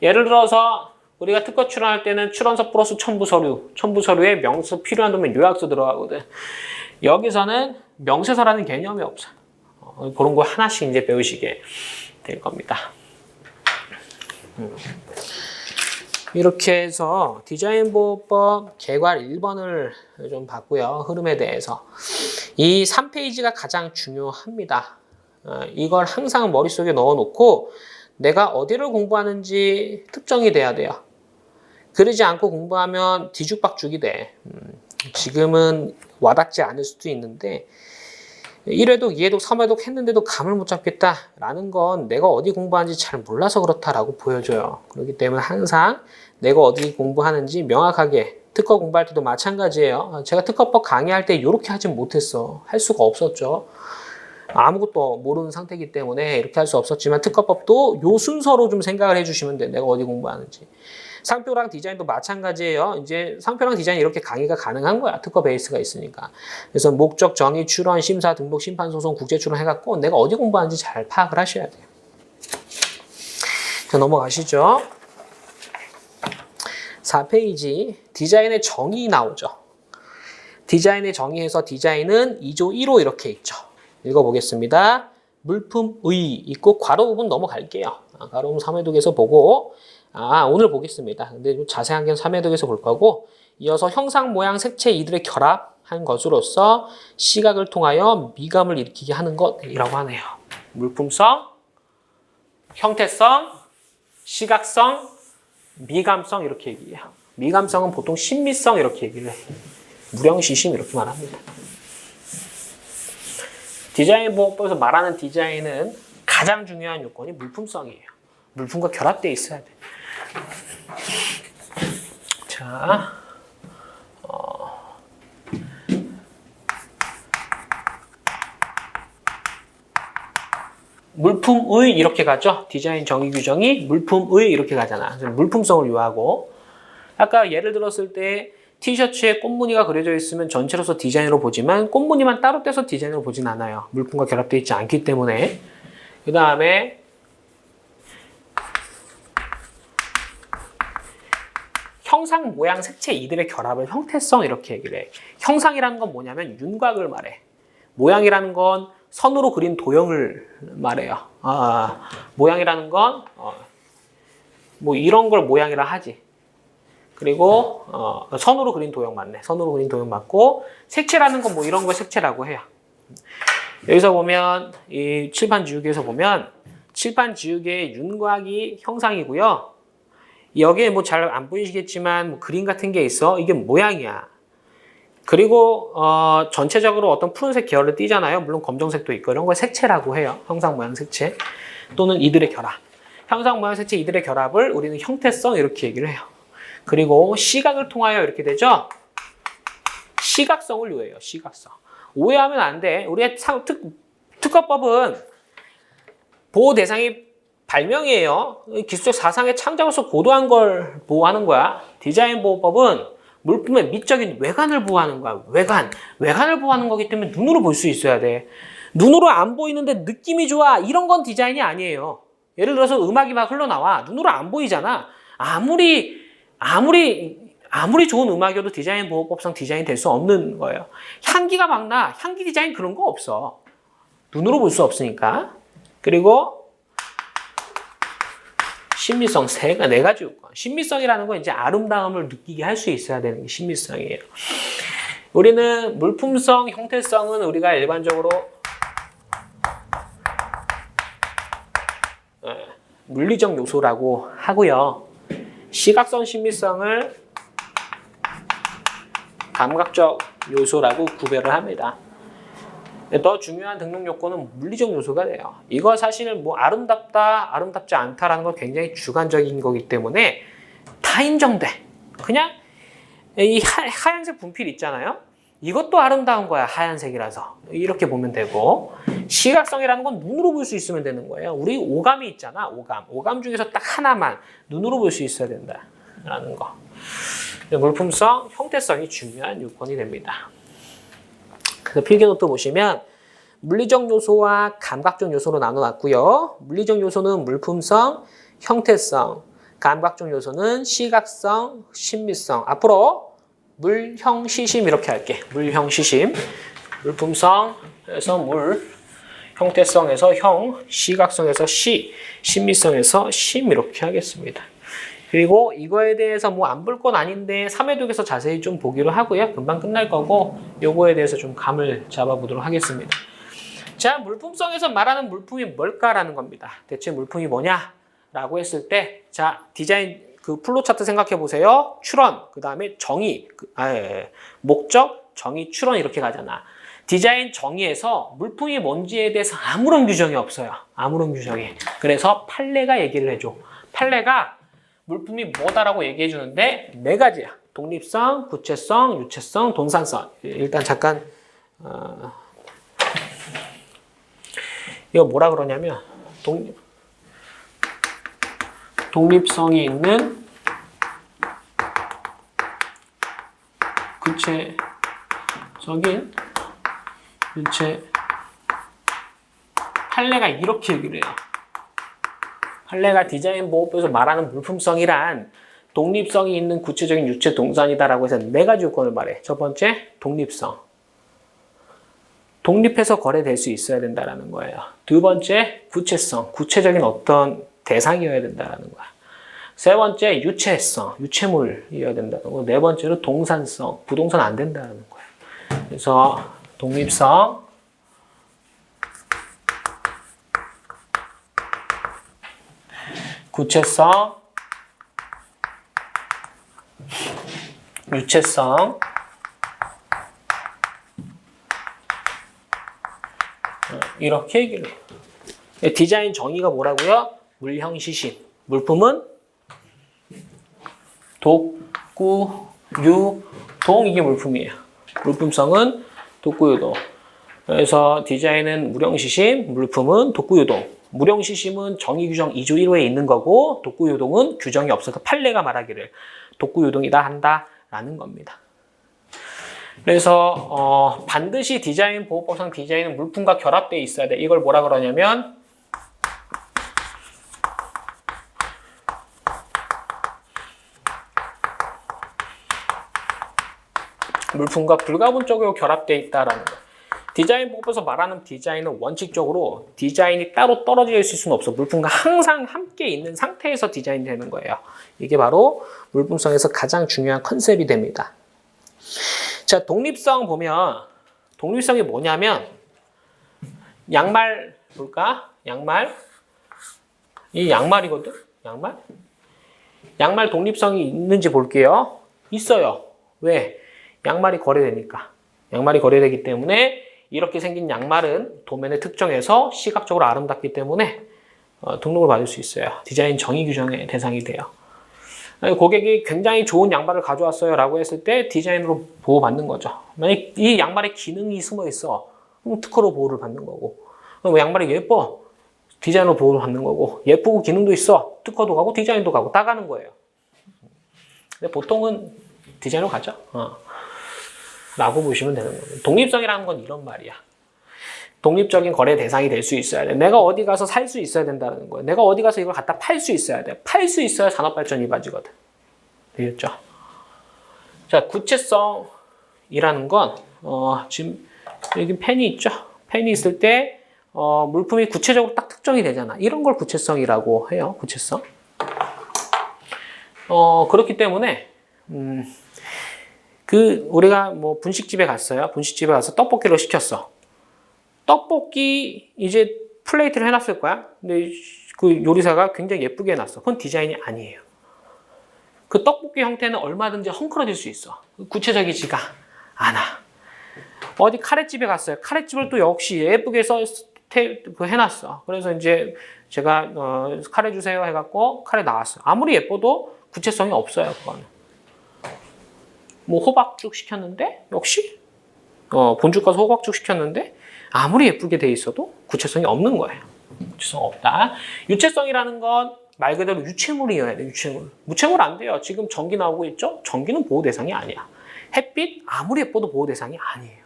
예를 들어서 우리가 특허 출원할 때는 출원서 플러스 첨부 서류에 명세 필요한 도면 요약서 들어가거든. 여기서는 명세서라는 개념이 없어. 그런 거 하나씩 이제 배우시게 될 겁니다. 이렇게 해서 디자인보호법 개괄 1번을 좀 봤고요. 흐름에 대해서. 이 3페이지가 가장 중요합니다. 이걸 항상 머릿속에 넣어놓고 내가 어디를 공부하는지 특정이 돼야 돼요. 그러지 않고 공부하면 뒤죽박죽이 돼. 지금은 와닿지 않을 수도 있는데 1회독, 2회독, 3회독 했는데도 감을 못 잡겠다라는 건 내가 어디 공부하는지 잘 몰라서 그렇다라고 보여줘요. 그렇기 때문에 항상 내가 어디 공부하는지 명확하게 특허 공부할 때도 마찬가지예요. 제가 특허법 강의할 때 이렇게 하진 못했어. 할 수가 없었죠. 아무것도 모르는 상태이기 때문에 이렇게 할 수 없었지만 특허법도 요 순서로 좀 생각을 해주시면 돼. 내가 어디 공부하는지. 상표랑 디자인도 마찬가지예요. 이제 상표랑 디자인 이렇게 강의가 가능한 거야. 특허 베이스가 있으니까. 그래서 목적, 정의, 출원, 심사, 등록, 심판, 소송, 국제 출원 해갖고 내가 어디 공부하는지 잘 파악을 하셔야 돼요. 자, 넘어가시죠. 4페이지 디자인의 정의 나오죠. 디자인의 정의에서 디자인은 2조 1호 이렇게 있죠. 읽어보겠습니다. 물품의 있고 괄호 부분 넘어갈게요. 괄호 부분 3회독에서 보고 오늘 보겠습니다. 근데 좀 자세한 건 3회독에서 볼 거고 이어서 형상, 모양, 색채 이들의 결합한 것으로서 시각을 통하여 미감을 일으키게 하는 것이라고 하네요. 물품성, 형태성, 시각성, 미감성 이렇게 얘기해요. 미감성은 보통 신미성 이렇게 얘기를 해요. 무령시심 이렇게 말합니다. 디자인 보호법에서 말하는 디자인은 가장 중요한 요건이 물품성이에요. 물품과 결합되어 있어야 돼. 자, 물품의 이렇게 가죠. 디자인 정의 규정이 물품의 이렇게 가잖아. 물품성을 요하고 아까 예를 들었을 때 티셔츠에 꽃무늬가 그려져 있으면 전체로서 디자인으로 보지만 꽃무늬만 따로 떼서 디자인으로 보진 않아요. 물품과 결합되어 있지 않기 때문에. 그 다음에 형상, 모양, 색채 이들의 결합을 형태성 이렇게 얘기를 해. 형상이라는 건 뭐냐면 윤곽을 말해. 모양이라는 건 선으로 그린 도형을 말해요. 모양이라는 건 뭐 이런 걸 모양이라 하지. 그리고 선으로 그린 도형 맞네. 선으로 그린 도형 맞고 색채라는 건 뭐 이런 걸 색채라고 해요. 여기서 보면 이 칠판 지우개에서 보면 칠판 지우개의 윤곽이 형상이고요. 여기에 뭐 잘 안 보이시겠지만 뭐 그림 같은 게 있어. 이게 모양이야. 그리고 전체적으로 어떤 푸른색 계열을 띠잖아요. 물론 검정색도 있고 이런 걸 색채라고 해요. 형상, 모양, 색채 또는 이들의 결합. 형상, 모양, 색채 이들의 결합을 우리는 형태성 이렇게 얘기를 해요. 그리고 시각을 통하여 이렇게 되죠. 시각성을 요해요. 시각성. 오해하면 안 돼. 우리의 특허법은 보호 대상이 발명이에요. 기술적 사상의 창작으로서 고도한 걸 보호하는 거야. 디자인 보호법은 물품의 미적인 외관을 보호하는 거야. 외관을 보호하는 거기 때문에 눈으로 볼 수 있어야 돼. 눈으로 안 보이는데 느낌이 좋아. 이런 건 디자인이 아니에요. 예를 들어서 음악이 막 흘러나와. 눈으로 안 보이잖아. 아무리 좋은 음악이어도 디자인 보호법상 디자인이 될 수 없는 거예요. 향기가 막 나. 향기 디자인 그런 거 없어. 눈으로 볼 수 없으니까. 그리고 신미성 네 가지 요건. 신미성이라는 건 이제 아름다움을 느끼게 할 수 있어야 되는 게 신미성이에요. 우리는 물품성, 형태성은 우리가 일반적으로 물리적 요소라고 하고요. 시각성, 신미성을 감각적 요소라고 구별을 합니다. 더 중요한 등록 요건은 물리적 요소가 돼요. 이거 사실은 뭐 아름답다, 아름답지 않다라는 건 굉장히 주관적인 거기 때문에 다 인정돼. 그냥 이 하얀색 분필 있잖아요. 이것도 아름다운 거야. 하얀색이라서. 이렇게 보면 되고 시각성이라는 건 눈으로 볼 수 있으면 되는 거예요. 우리 오감이 있잖아. 오감 중에서 딱 하나만 눈으로 볼 수 있어야 된다라는 거. 물품성, 형태성이 중요한 요건이 됩니다. 그래서 필기노트 보시면 물리적 요소와 감각적 요소로 나눠놨고요. 물리적 요소는 물품성, 형태성, 감각적 요소는 시각성, 신비성. 앞으로 물형 시심 이렇게 할게. 물형 시심. 물품성에서 물, 형태성에서 형, 시각성에서 시, 신비성에서 심 이렇게 하겠습니다. 그리고 이거에 대해서 뭐 안 볼 건 아닌데 3회독에서 자세히 좀 보기로 하고요. 금방 끝날 거고 요거에 대해서 좀 감을 잡아보도록 하겠습니다. 자, 물품성에서 말하는 물품이 뭘까라는 겁니다. 대체 물품이 뭐냐라고 했을 때, 자, 디자인 그 플로 차트 생각해 보세요. 출원, 그 다음에 정의, 목적, 정의, 출원 이렇게 가잖아. 디자인 정의에서 물품이 뭔지에 대해서 아무런 규정이 없어요. 아무런 규정이. 그래서 판례가 얘기를 해줘. 판례가 물품이 뭐다라고 얘기해 주는데 네 가지야. 독립성, 구체성, 유체성, 동산성. 일단 잠깐 이거 뭐라 그러냐면 독립성이 있는 구체적인 유체 판례가 이렇게 얘기를 해요. 판례가 디자인 보호법에서 말하는 물품성이란 독립성이 있는 구체적인 유체 동산이다라고 해서 네 가지 요건을 말해. 첫 번째, 독립성. 독립해서 거래될 수 있어야 된다라는 거예요. 두 번째, 구체성. 구체적인 어떤 대상이어야 된다라는 거야. 세 번째, 유체성. 유체물이어야 된다는 거고. 네 번째로 동산성. 부동산 안 된다는 거야. 그래서 독립성, 구체성, 유체성, 이렇게 얘기를 해요. 디자인 정의가 뭐라고요? 물형 시심. 물품은 독, 구, 유, 동 이게 물품이에요. 물품성은 독구유동. 그래서 디자인은 물형시심, 물품은 독구유동. 물형시심은 정의규정 2조 1호에 있는 거고 독구유동은 규정이 없어서 판례가 말하기를 독구유동이다 한다라는 겁니다. 그래서 반드시 디자인 보호법상 디자인은 물품과 결합되어 있어야 돼. 이걸 뭐라 그러냐면 물품과 불가분적으로 결합되어 있다라는 거. 디자인 보호법에서 말하는 디자인은 원칙적으로 디자인이 따로 떨어져 있을 수는 없어. 물품과 항상 함께 있는 상태에서 디자인이 되는 거예요. 이게 바로 물품성에서 가장 중요한 컨셉이 됩니다. 자, 독립성 보면 독립성이 뭐냐면 양말 볼까? 양말. 이 양말이거든. 양말 독립성이 있는지 볼게요. 있어요. 왜? 양말이 거래되니까. 양말이 거래되기 때문에 이렇게 생긴 양말은 도면에 특정해서 시각적으로 아름답기 때문에 등록을 받을 수 있어요. 디자인 정의 규정의 대상이 돼요. 고객이 굉장히 좋은 양말을 가져왔어요 라고 했을 때 디자인으로 보호받는 거죠. 만약 이 양말에 기능이 숨어 있어. 그럼 특허로 보호를 받는 거고. 양말이 예뻐. 디자인으로 보호를 받는 거고. 예쁘고 기능도 있어. 특허도 가고 디자인도 가고 다 가는 거예요. 근데 보통은 디자인으로 가죠. 라고 보시면 되는 거예요. 독립성이라는 건 이런 말이야. 독립적인 거래 대상이 될 수 있어야 돼. 내가 어디 가서 살 수 있어야 된다는 거예요. 내가 어디 가서 이걸 갖다 팔 수 있어야 돼. 팔 수 있어야 산업발전이 이루어지거든. 되겠죠? 자, 구체성이라는 건 지금 여기 펜이 있죠? 펜이 있을 때 물품이 구체적으로 딱 특정이 되잖아. 이런 걸 구체성이라고 해요. 구체성. 그렇기 때문에 우리가 뭐 분식집에 갔어요. 분식집에 가서 떡볶이를 시켰어. 떡볶이 이제 플레이트를 해놨을 거야. 근데 그 요리사가 굉장히 예쁘게 해놨어. 그건 디자인이 아니에요. 그 떡볶이 형태는 얼마든지 헝클어질 수 있어. 구체적이지가 않아. 어디 카레집에 갔어요. 카레집을 또 역시 예쁘게 해놨어. 그래서 이제 제가 카레 주세요 해갖고 카레 나왔어요. 아무리 예뻐도 구체성이 없어요. 그거는. 뭐 호박죽 시켰는데 역시 본죽 가서 호박죽 시켰는데 아무리 예쁘게 돼 있어도 구체성이 없는 거예요. 구체성 없다. 유체성이라는 건 말 그대로 유체물이어야 돼. 유체물. 무체물 안 돼요. 지금 전기 나오고 있죠? 전기는 보호 대상이 아니야. 햇빛 아무리 예뻐도 보호 대상이 아니에요.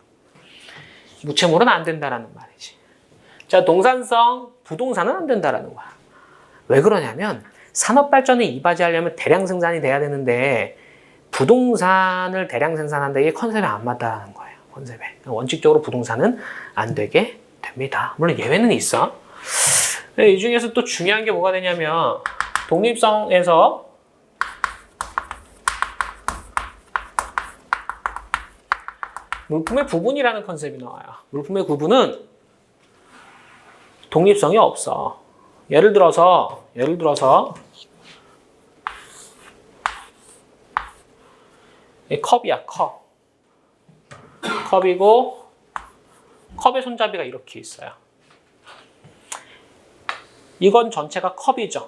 무채물은 안 된다라는 말이지. 자, 동산성 부동산은 안 된다라는 거야. 왜 그러냐면 산업 발전을 이바지하려면 대량 생산이 돼야 되는데 부동산을 대량 생산한다 이게 컨셉에 안 맞다는 거예요. 컨셉에. 원칙적으로 부동산은 안 되게 됩니다. 물론 예외는 있어. 이 중에서 또 중요한 게 뭐가 되냐면 독립성에서 물품의 구분이라는 컨셉이 나와요. 물품의 구분은 독립성이 없어. 예를 들어서 이 컵이야, 컵. 컵이고 컵의 손잡이가 이렇게 있어요. 이건 전체가 컵이죠.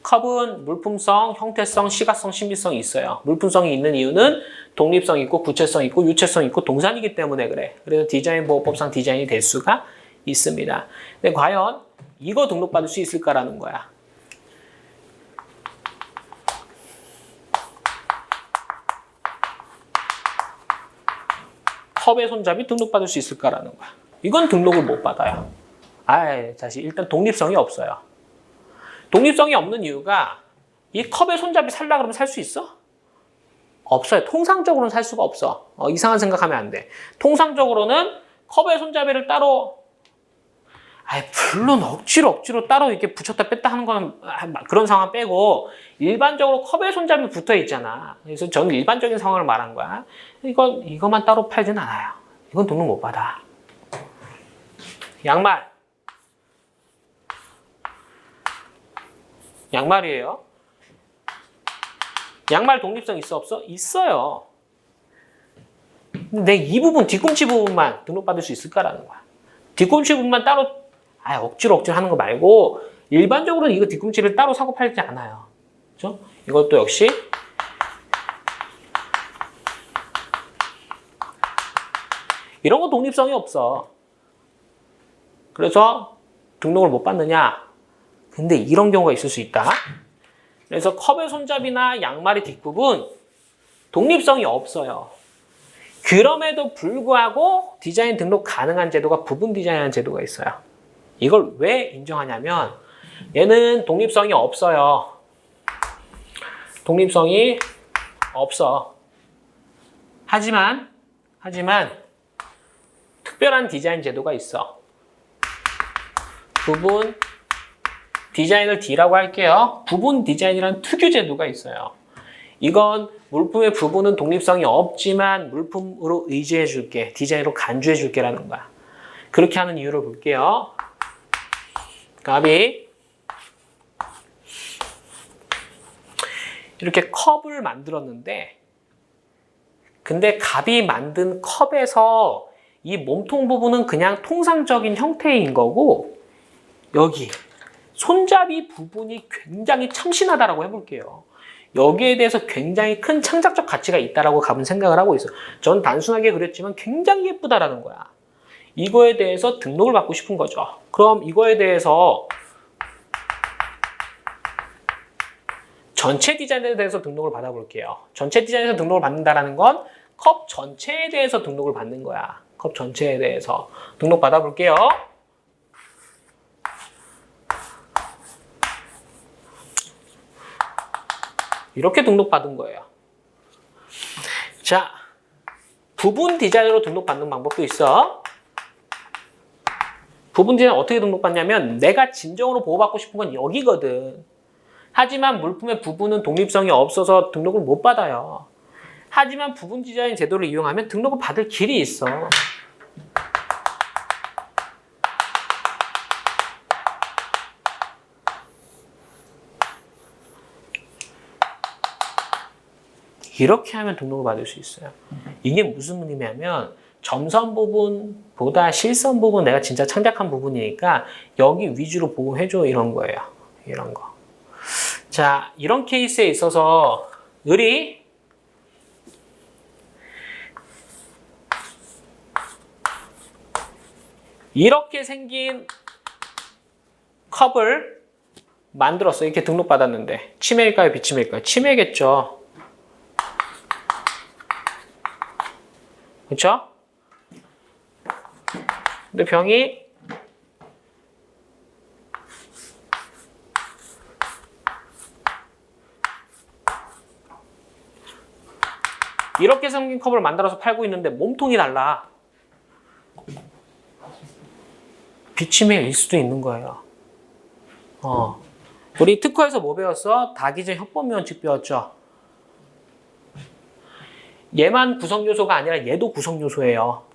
컵은 물품성, 형태성, 시가성, 신비성이 있어요. 물품성이 있는 이유는 독립성이 있고 구체성이 있고 유체성이 있고 동산이기 때문에 그래. 그래서 디자인보호법상 디자인이 될 수가 있습니다. 근데 과연 이거 등록받을 수 있을까라는 거야. 컵의 손잡이 등록받을 수 있을까라는 거야. 이건 등록을 못 받아요. 다시 일단 독립성이 없어요. 독립성이 없는 이유가 이 컵의 손잡이 살라 그러면 살 수 있어? 없어요. 통상적으로는 살 수가 없어. 이상한 생각하면 안 돼. 통상적으로는 컵의 손잡이를 따로 물론 억지로 따로 이렇게 붙였다 뺐다 하는 거는 그런 상황 빼고 일반적으로 컵의 손잡이 붙어 있잖아. 그래서 저는 일반적인 상황을 말한 거야. 이거만 따로 팔진 않아요. 이건 등록 못 받아. 양말이에요. 양말 독립성 있어 없어? 있어요. 근데 이 부분 뒤꿈치 부분만 등록받을 수 있을까라는 거야. 뒤꿈치 부분만 따로 억지로 하는 거 말고 일반적으로는 이거 뒤꿈치를 따로 사고 팔지 않아요. 그렇죠? 이것도 역시 이런 거 독립성이 없어. 그래서 등록을 못 받느냐? 근데 이런 경우가 있을 수 있다. 그래서 컵의 손잡이나 양말의 뒷굽은 독립성이 없어요. 그럼에도 불구하고 디자인 등록 가능한 제도가 부분 디자인이라는 제도가 있어요. 이걸 왜 인정하냐면 얘는 독립성이 없어요. 독립성이 없어. 하지만 특별한 디자인 제도가 있어. 부분 디자인을 D라고 할게요. 부분 디자인이라는 특유 제도가 있어요. 이건 물품의 부분은 독립성이 없지만 물품으로 의지해 줄게. 디자인으로 간주해 줄게 라는 거야. 그렇게 하는 이유를 볼게요. 갑이 이렇게 컵을 만들었는데 근데 갑이 만든 컵에서 이 몸통 부분은 그냥 통상적인 형태인 거고 여기 손잡이 부분이 굉장히 참신하다라고 해볼게요. 여기에 대해서 굉장히 큰 창작적 가치가 있다라고 갑은 생각을 하고 있어요. 전 단순하게 그렸지만 굉장히 예쁘다라는 거야. 이거에 대해서 등록을 받고 싶은 거죠. 그럼 이거에 대해서 전체 디자인에 대해서 등록을 받아볼게요. 전체 디자인에서 등록을 받는다라는 건 컵 전체에 대해서 등록을 받는 거야. 컵 전체에 대해서 등록 받아볼게요. 이렇게 등록받은 거예요. 자, 부분 디자인으로 등록받는 방법도 있어. 부분 디자인 어떻게 등록받냐면 내가 진정으로 보호받고 싶은 건 여기거든. 하지만 물품의 부분은 독립성이 없어서 등록을 못 받아요. 하지만 부분 디자인 제도를 이용하면 등록을 받을 길이 있어. 이렇게 하면 등록을 받을 수 있어요. 이게 무슨 의미냐면 점선 부분보다 실선 부분 내가 진짜 창작한 부분이니까 여기 위주로 보호해줘 이런 거예요. 이런 거. 자, 이런 케이스에 있어서 을이 이렇게 생긴 컵을 만들었어. 이렇게 등록받았는데 치매일까요? 비치매일까요? 치매겠죠. 그렇죠? 근데 병이 이렇게 생긴 컵을 만들어서 팔고 있는데 몸통이 달라. 비치매일 수도 있는 거예요. 우리 특허에서 뭐 배웠어? 다기전 협범면책 배웠죠. 얘만 구성요소가 아니라 얘도 구성요소예요.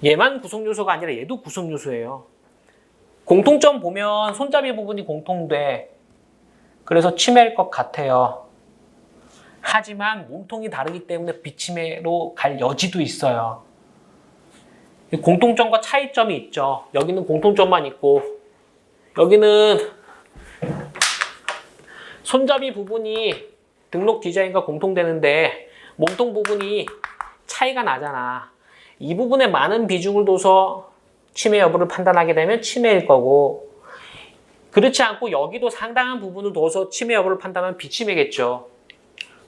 얘만 구성요소가 아니라 얘도 구성요소예요. 공통점 보면 손잡이 부분이 공통돼. 그래서 치매일 것 같아요. 하지만 몸통이 다르기 때문에 비치매로 갈 여지도 있어요. 공통점과 차이점이 있죠. 여기는 공통점만 있고 여기는 손잡이 부분이 등록 디자인과 공통되는데 몸통 부분이 차이가 나잖아. 이 부분에 많은 비중을 둬서 치매 여부를 판단하게 되면 치매일 거고 그렇지 않고 여기도 상당한 부분을 둬서 치매 여부를 판단하면 비치매겠죠.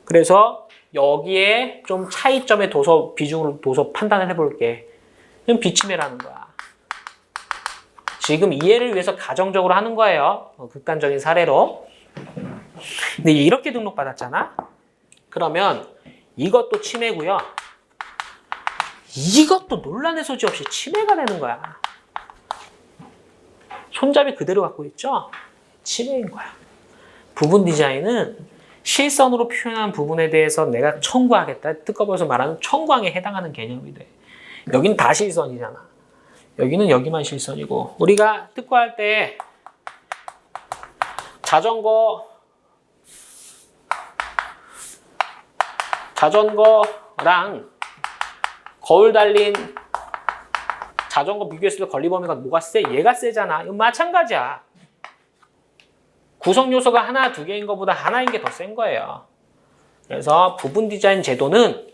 그래서 여기에 좀 차이점에 둬서 비중을 둬서 판단을 해볼게. 그럼 비치매라는 거야. 지금 이해를 위해서 가정적으로 하는 거예요. 극단적인 사례로. 근데 이렇게 등록받았잖아. 그러면 이것도 치매고요. 이것도 논란의 소지 없이 치매가 되는 거야. 손잡이 그대로 갖고 있죠? 치매인 거야. 부분 디자인은 실선으로 표현한 부분에 대해서 내가 청구하겠다. 특허법에서 말하는 청구항에 해당하는 개념이 돼. 여긴 다 실선이잖아. 여기는 여기만 실선이고 우리가 특허할 때 자전거랑 거울 달린 자전거 비교했을 때 권리범위가 뭐가 세? 얘가 세잖아. 이건 마찬가지야. 구성 요소가 하나, 두 개인 것보다 하나인 게 더 센 거예요. 그래서 부분 디자인 제도는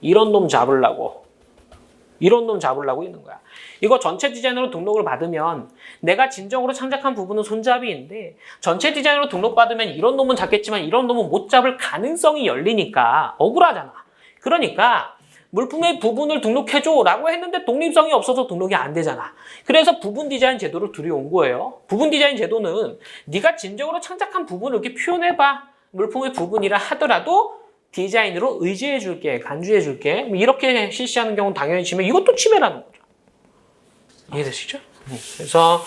이런 놈 잡으려고 있는 거야. 이거 전체 디자인으로 등록을 받으면 내가 진정으로 창작한 부분은 손잡이인데 전체 디자인으로 등록받으면 이런 놈은 잡겠지만 이런 놈은 못 잡을 가능성이 열리니까 억울하잖아. 그러니까 물품의 부분을 등록해줘 라고 했는데 독립성이 없어서 등록이 안 되잖아. 그래서 부분 디자인 제도를 들여온 거예요. 부분 디자인 제도는 네가 진정으로 창작한 부분을 이렇게 표현해봐. 물품의 부분이라 하더라도 디자인으로 의지해줄게, 간주해줄게. 이렇게 실시하는 경우는 당연히 치매, 이것도 치매라는 거죠. 이해되시죠? 그래서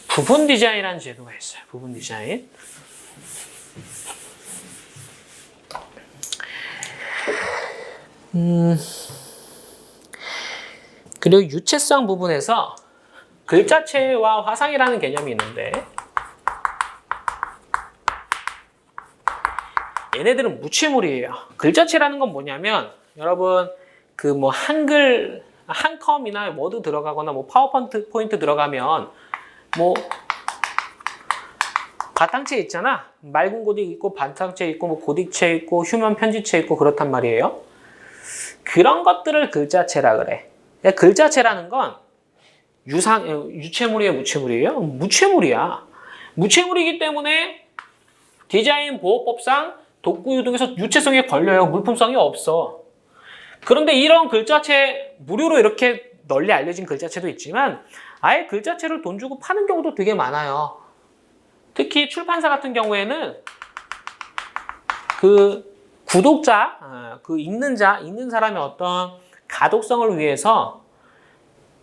부분 디자인이라는 제도가 있어요. 부분 디자인. 그리고 유체성 부분에서 글자체와 화상이라는 개념이 있는데 얘네들은 무체물이에요. 글자체라는 건 뭐냐면 여러분 그 뭐 한글 한컴이나 워드 들어가거나 뭐 파워포인트 들어가면 뭐 바탕체 있잖아. 맑은 고딕 있고 바탕체 있고 뭐 고딕체 있고 휴면 편집체 있고 그렇단 말이에요. 그런 것들을 글자체라 그래. 글자체라는 건 유체물이에요, 무체물이에요? 무체물이야. 무체물이기 때문에 디자인 보호법상 독구 유동에서 유체성에 걸려요. 물품성이 없어. 그런데 이런 글자체 무료로 이렇게 널리 알려진 글자체도 있지만 아예 글자체를 돈 주고 파는 경우도 되게 많아요. 특히 출판사 같은 경우에는 그 구독자, 그 읽는 사람의 어떤 가독성을 위해서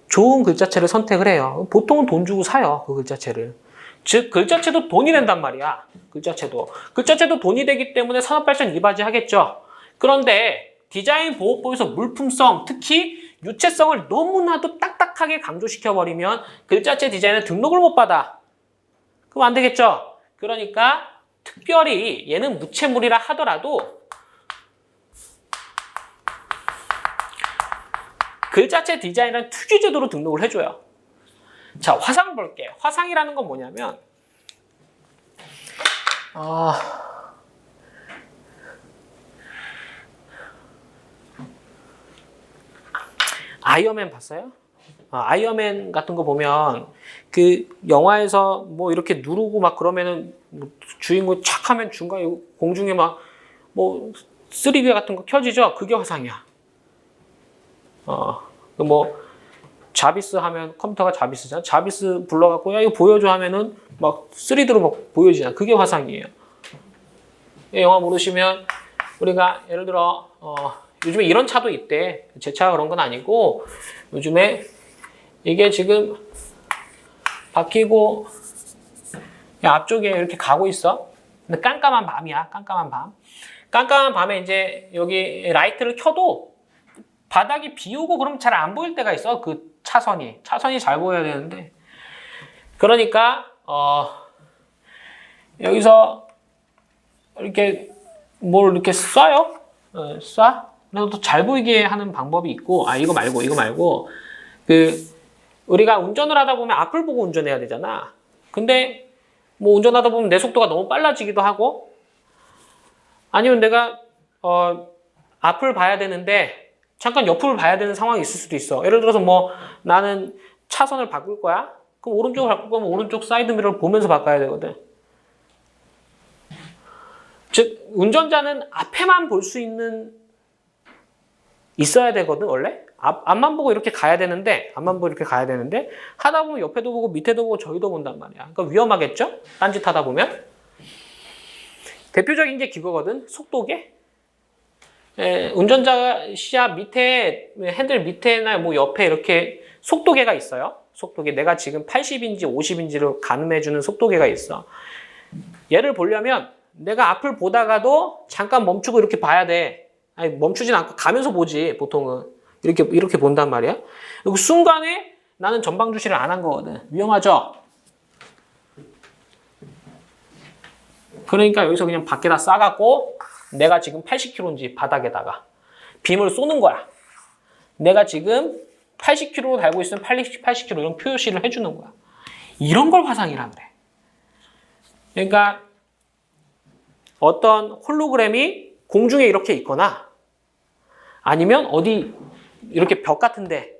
좋은 글자체를 선택을 해요. 보통은 돈 주고 사요, 그 글자체를. 즉, 글자체도 돈이 된단 말이야. 글자체도 돈이 되기 때문에 산업발전 이바지하겠죠. 그런데 디자인 보호법에서 물품성, 특히 유체성을 너무나도 딱딱하게 강조시켜버리면 글자체 디자인에 등록을 못 받아. 그럼 안 되겠죠. 그러니까 특별히 얘는 무체물이라 하더라도 글자체 디자인은 특유제도로 등록을 해줘요. 자, 화상 볼게요. 화상이라는 건 뭐냐면 아이언맨 봤어요? 아이언맨 같은 거 보면 그 영화에서 뭐 이렇게 누르고 막 그러면은 뭐 주인공 착 하면 중간에 공중에 막 뭐 3D 같은 거 켜지죠? 그게 화상이야. 뭐 자비스 하면 컴퓨터가 자비스잖아. 자비스 불러갖고 야 이거 보여줘 하면은 막 3D로 막 보여지잖아. 그게 화상이에요. 영화 모르시면 우리가 예를 들어 요즘에 이런 차도 있대. 제 차가 그런 건 아니고 요즘에 이게 지금 바뀌고 앞쪽에 이렇게 가고 있어. 근데 깜깜한 밤이야. 깜깜한 밤. 깜깜한 밤에 이제 여기 라이트를 켜도 바닥이 비 오고 그러면 잘 안 보일 때가 있어. 그 차선이 잘 보여야 되는데 그러니까 여기서 이렇게 뭘 이렇게 쏴요. 쏴. 그래서 또 잘 보이게 하는 방법이 있고 이거 말고 그 우리가 운전을 하다 보면 앞을 보고 운전해야 되잖아. 근데 뭐 운전하다 보면 내 속도가 너무 빨라지기도 하고 아니면 내가 앞을 봐야 되는데 잠깐 옆을 봐야 되는 상황이 있을 수도 있어. 예를 들어서 뭐 나는 차선을 바꿀 거야. 그럼 오른쪽을 바꿀 거면 오른쪽 사이드 미러를 보면서 바꿔야 되거든. 즉 운전자는 앞에만 볼 수 있어야 되거든 원래. 앞만 보고 이렇게 가야 되는데 하다 보면 옆에도 보고 밑에도 보고 저기도 본단 말이야. 그러니까 위험하겠죠? 딴짓 하다 보면. 대표적인 게 그거거든. 속도계. 운전자 시야 밑에 핸들 밑에나 뭐 옆에 이렇게 속도계가 있어요. 속도계. 내가 지금 80인지 50인지를 가늠해주는 속도계가 있어. 얘를 보려면 내가 앞을 보다가도 잠깐 멈추고 이렇게 봐야 돼. 아니 멈추진 않고 가면서 보지 보통은. 이렇게 본단 말이야. 그리고 순간에 나는 전방 주시를 안 한 거거든. 위험하죠? 그러니까 여기서 그냥 밖에다 싸갖고 내가 지금 80km인지 바닥에다가 빔을 쏘는 거야. 내가 지금 80km로 달고 있으면 80km 이런 표시를 해주는 거야. 이런 걸 화상이라 그래. 그러니까 어떤 홀로그램이 공중에 이렇게 있거나 아니면 어디 이렇게 벽 같은데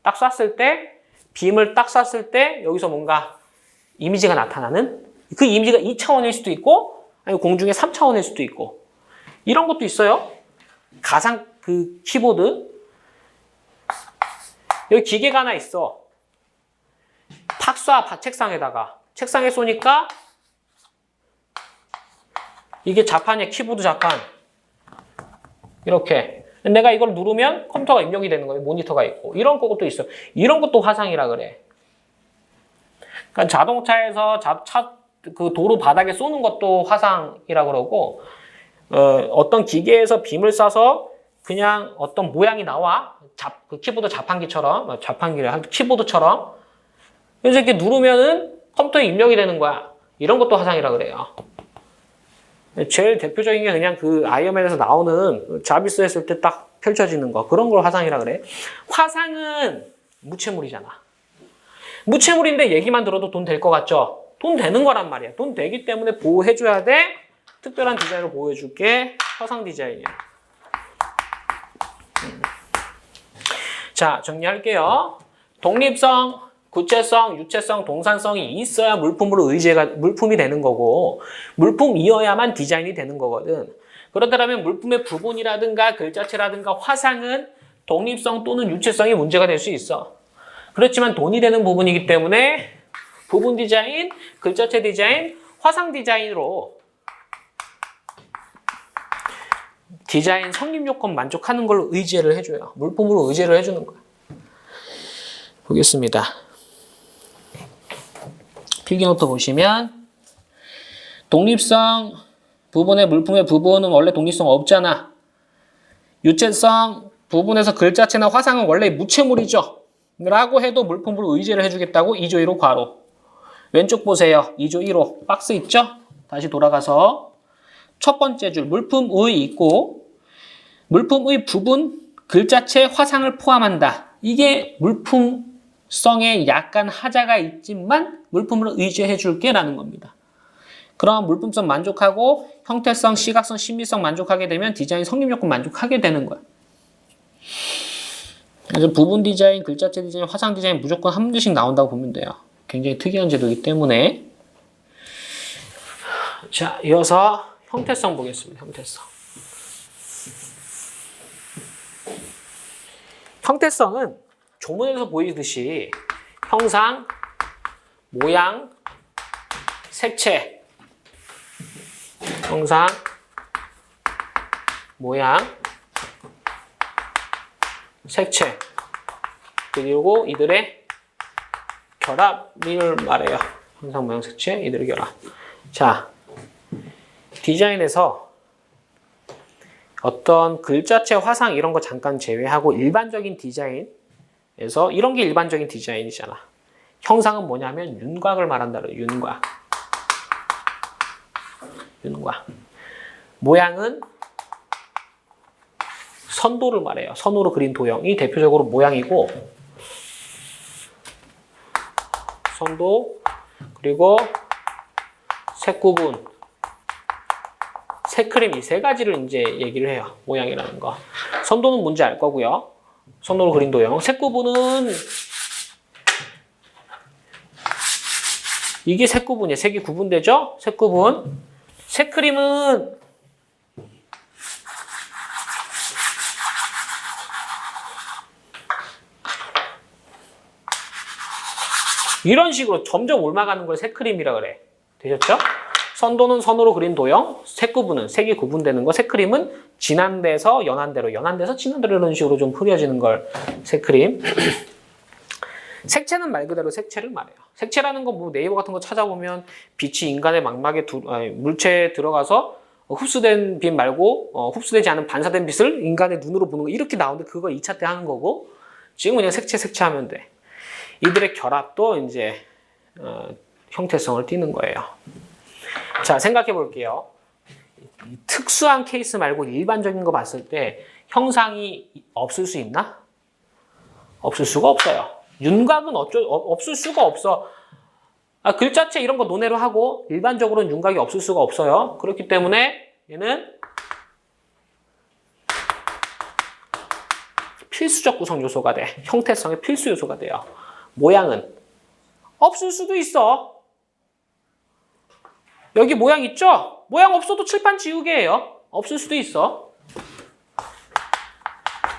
딱 쐈을 때 빔을 딱 쐈을 때 여기서 뭔가 이미지가 나타나는 그 이미지가 2차원일 수도 있고 아니면 공중에 3차원일 수도 있고 이런 것도 있어요. 가상 그 키보드 여기 기계가 하나 있어. 팍 쏴 책상에 쏘니까 이게 자판이야. 키보드 자판. 이렇게. 내가 이걸 누르면 컴퓨터가 입력이 되는 거예요. 모니터가 있고. 이런 것도 있어. 이런 것도 화상이라 그래. 그러니까 자동차에서 그 도로 바닥에 쏘는 것도 화상이라 그러고, 어떤 기계에서 빔을 쏴서 그냥 어떤 모양이 나와. 그 키보드 자판기처럼, 키보드처럼. 그래서 이렇게 누르면은 컴퓨터에 입력이 되는 거야. 이런 것도 화상이라 그래요. 제일 대표적인 게 그냥 그 아이언맨에서 나오는 자비스 했을 때 딱 펼쳐지는 거. 그런 걸 화상이라 그래. 화상은 무체물이잖아. 무체물인데 얘기만 들어도 돈 될 것 같죠? 돈 되는 거란 말이야. 돈 되기 때문에 보호해줘야 돼. 특별한 디자인을 보여줄게. 화상 디자인이야. 자, 정리할게요. 독립성, 구체성, 유체성, 동산성이 있어야 물품이 되는 거고 물품이어야만 디자인이 되는 거거든. 그렇다면 물품의 부분이라든가 글자체라든가 화상은 독립성 또는 유체성이 문제가 될 수 있어. 그렇지만 돈이 되는 부분이기 때문에 부분 디자인, 글자체 디자인, 화상 디자인으로 디자인 성립 요건 만족하는 걸로 의제를 해줘요. 물품으로 의제를 해주는 거야. 보겠습니다. 필기노트 보시면 독립성 부분의 물품의 부분은 원래 독립성 없잖아. 유체성 부분에서 글자체나 화상은 원래 무체물이죠. 라고 해도 물품으로 의제를 해주겠다고 2조 1호 괄호. 왼쪽 보세요. 2조 1호 박스 있죠? 다시 돌아가서 첫 번째 줄 물품의 있고 물품의 부분, 글자체, 화상을 포함한다. 이게 물품성에 약간 하자가 있지만 물품으로 의지해 줄게 라는 겁니다. 그럼 물품성 만족하고 형태성, 시각성, 심미성 만족하게 되면 디자인 성립 요건 만족하게 되는 거야. 그래서 부분 디자인, 글자체 디자인, 화상 디자인 무조건 한 문제씩 나온다고 보면 돼요. 굉장히 특이한 제도이기 때문에. 자, 이어서 형태성 보겠습니다. 형태성. 형태성은 조문에서 보이듯이 형상, 모양, 색채, 형상, 모양, 색채, 그리고 이들의 결합을 말해요. 형상, 모양, 색채, 이들의 결합. 자, 디자인에서 어떤 글자체, 화상 이런 거 잠깐 제외하고 일반적인 디자인에서 이런 게 일반적인 디자인이잖아. 형상은 뭐냐면 윤곽을 말한다. 윤곽. 윤곽. 모양은 선도를 말해요. 선으로 그린 도형이 대표적으로 모양이고, 선도, 그리고 색 구분, 색크림 이 세 가지를 이제 얘기를 해요. 모양이라는 거. 선도는 뭔지 알 거고요. 선으로 그린 도형. 색 구분은 이게 색 구분이에요. 색이 구분되죠? 색 구분. 색크림은 이런 식으로 점점 옮아가는 걸 색크림이라 그래. 되셨죠? 선도는 선으로 그린 도형, 색 구분은 색이 구분되는 거, 색크림은 진한 데서 연한 데로, 연한 데서 진한 데로 이런 식으로 좀 흐려지는 걸 색크림. 색채는 말 그대로 색채를 말해요. 색채라는 건 뭐 네이버 같은 거 찾아보면 빛이 인간의 망막에 물체에 들어가서 흡수된 빛 말고 흡수되지 않은 반사된 빛을 인간의 눈으로 보는 거 이렇게 나오는데 그거 2차 때 하는 거고 지금 그냥 색채 하면 돼. 이들의 결합도 이제 형태성을 띠는 거예요. 자, 생각해 볼게요. 특수한 케이스 말고 일반적인 거 봤을 때 형상이 없을 수 있나? 없을 수가 없어요. 윤곽은 없을 수가 없어. 글자체 이런 거 논외로 하고 일반적으로는 윤곽이 없을 수가 없어요. 그렇기 때문에 얘는 필수적 구성 요소가 돼. 형태성의 필수 요소가 돼요. 모양은 없을 수도 있어. 여기 모양 있죠? 모양 없어도 칠판 지우개예요. 없을 수도 있어.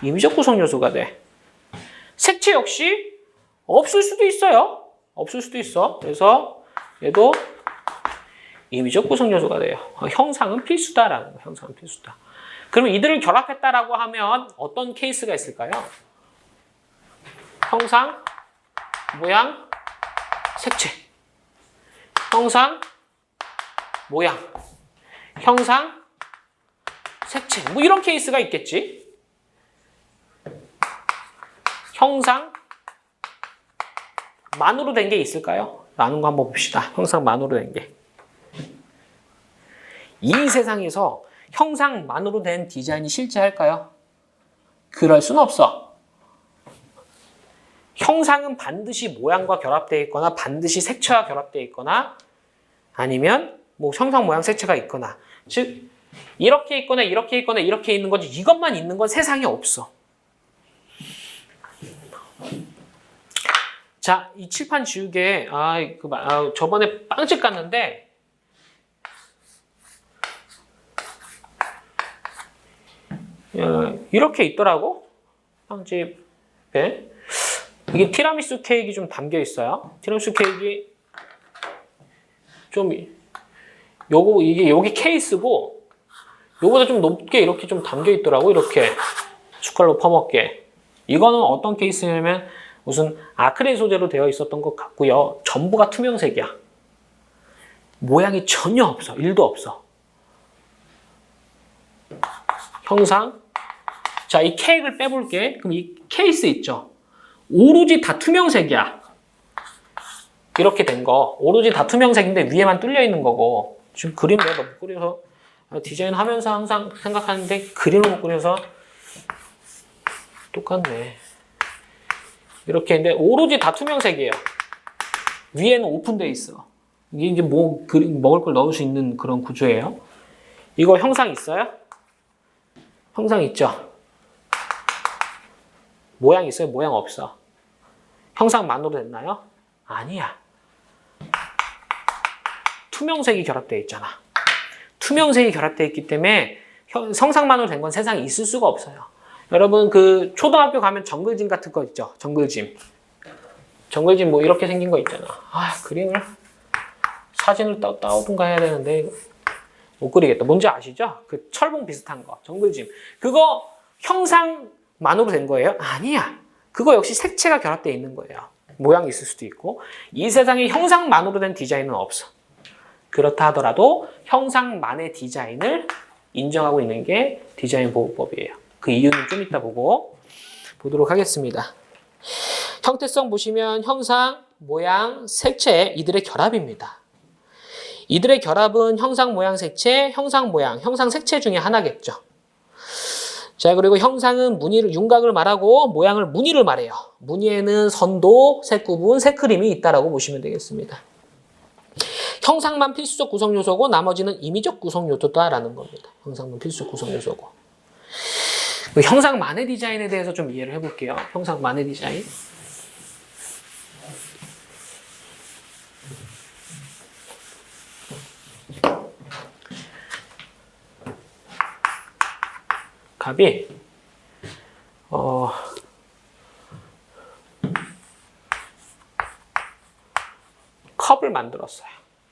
임의적 구성 요소가 돼. 색채 역시 없을 수도 있어요. 없을 수도 있어. 그래서 얘도 임의적 구성 요소가 돼요. 형상은 필수다라는 거예요. 형상은 필수다. 그럼 이들을 결합했다라고 하면 어떤 케이스가 있을까요? 형상, 모양, 색채. 형상, 모양, 형상, 색채. 뭐 이런 케이스가 있겠지. 형상만으로 된 게 있을까요? 라는 거 한번 봅시다. 형상만으로 된 게. 이 세상에서 형상만으로 된 디자인이 실제할까요? 그럴 순 없어. 형상은 반드시 모양과 결합되어 있거나 반드시 색채와 결합되어 있거나 아니면 뭐 형상, 모양, 색채가 있거나 즉 이렇게 있거나 이렇게 있거나 이렇게 있는 거지 이것만 있는 건 세상에 없어. 자, 이 칠판 지우개 저번에 빵집 갔는데 이렇게 있더라고. 빵집에 이게 티라미수 케이크 좀 담겨 있어요. 티라미수 케이크 좀 이게 여기 케이스고 요거보다 좀 높게 이렇게 좀 담겨 있더라고. 이렇게 숟갈로 퍼먹게. 이거는 어떤 케이스냐면 무슨 아크릴 소재로 되어 있었던 것 같고요. 전부가 투명색이야. 모양이 전혀 없어. 1도 없어. 형상. 자, 이 케이크를 빼볼게. 그럼 이 케이스 있죠? 오로지 다 투명색이야. 이렇게 된 거. 오로지 다 투명색인데 위에만 뚫려 있는 거고. 지금 그림 내가 못 그려서 디자인 하면서 항상 생각하는데 그림을 못 그려서 똑같네. 이렇게 했는데 오로지 다 투명색이에요. 위에는 오픈되어 있어. 이게 이제 먹을 걸 넣을 수 있는 그런 구조예요. 이거 형상 있어요? 형상 있죠? 모양 있어요? 모양 없어? 형상만으로 됐나요? 아니야. 투명색이 결합되어 있잖아. 투명색이 결합되어 있기 때문에 형상만으로 된 건 세상에 있을 수가 없어요. 여러분 그 초등학교 가면 정글짐 같은 거 있죠? 정글짐. 정글짐 뭐 이렇게 생긴 거 있잖아. 아, 그림을 사진을 따오든가 해야 되는데 못 그리겠다. 뭔지 아시죠? 그 철봉 비슷한 거. 정글짐. 그거 형상만으로 된 거예요? 아니야. 그거 역시 색채가 결합되어 있는 거예요. 모양이 있을 수도 있고. 이 세상에 형상만으로 된 디자인은 없어. 그렇다 하더라도 형상만의 디자인을 인정하고 있는 게 디자인 보호법이에요. 그 이유는 좀 이따 보도록 하겠습니다. 형태성 보시면 형상, 모양, 색채 이들의 결합입니다. 이들의 결합은 형상, 모양, 색채, 형상, 모양, 형상, 색채 중에 하나겠죠. 자, 그리고 형상은 무늬를, 윤곽을 말하고 모양을 무늬를 말해요. 무늬에는 선도, 색구분, 색그림이 있다라고 보시면 되겠습니다. 형상만 필수적 구성 요소고 나머지는 임의적 구성 요소다라는 겁니다. 형상만 필수적 구성 요소고. 형상만의 디자인에 대해서 좀 이해를 해볼게요. 형상만의 디자인. 갑이 컵을 만들었어요.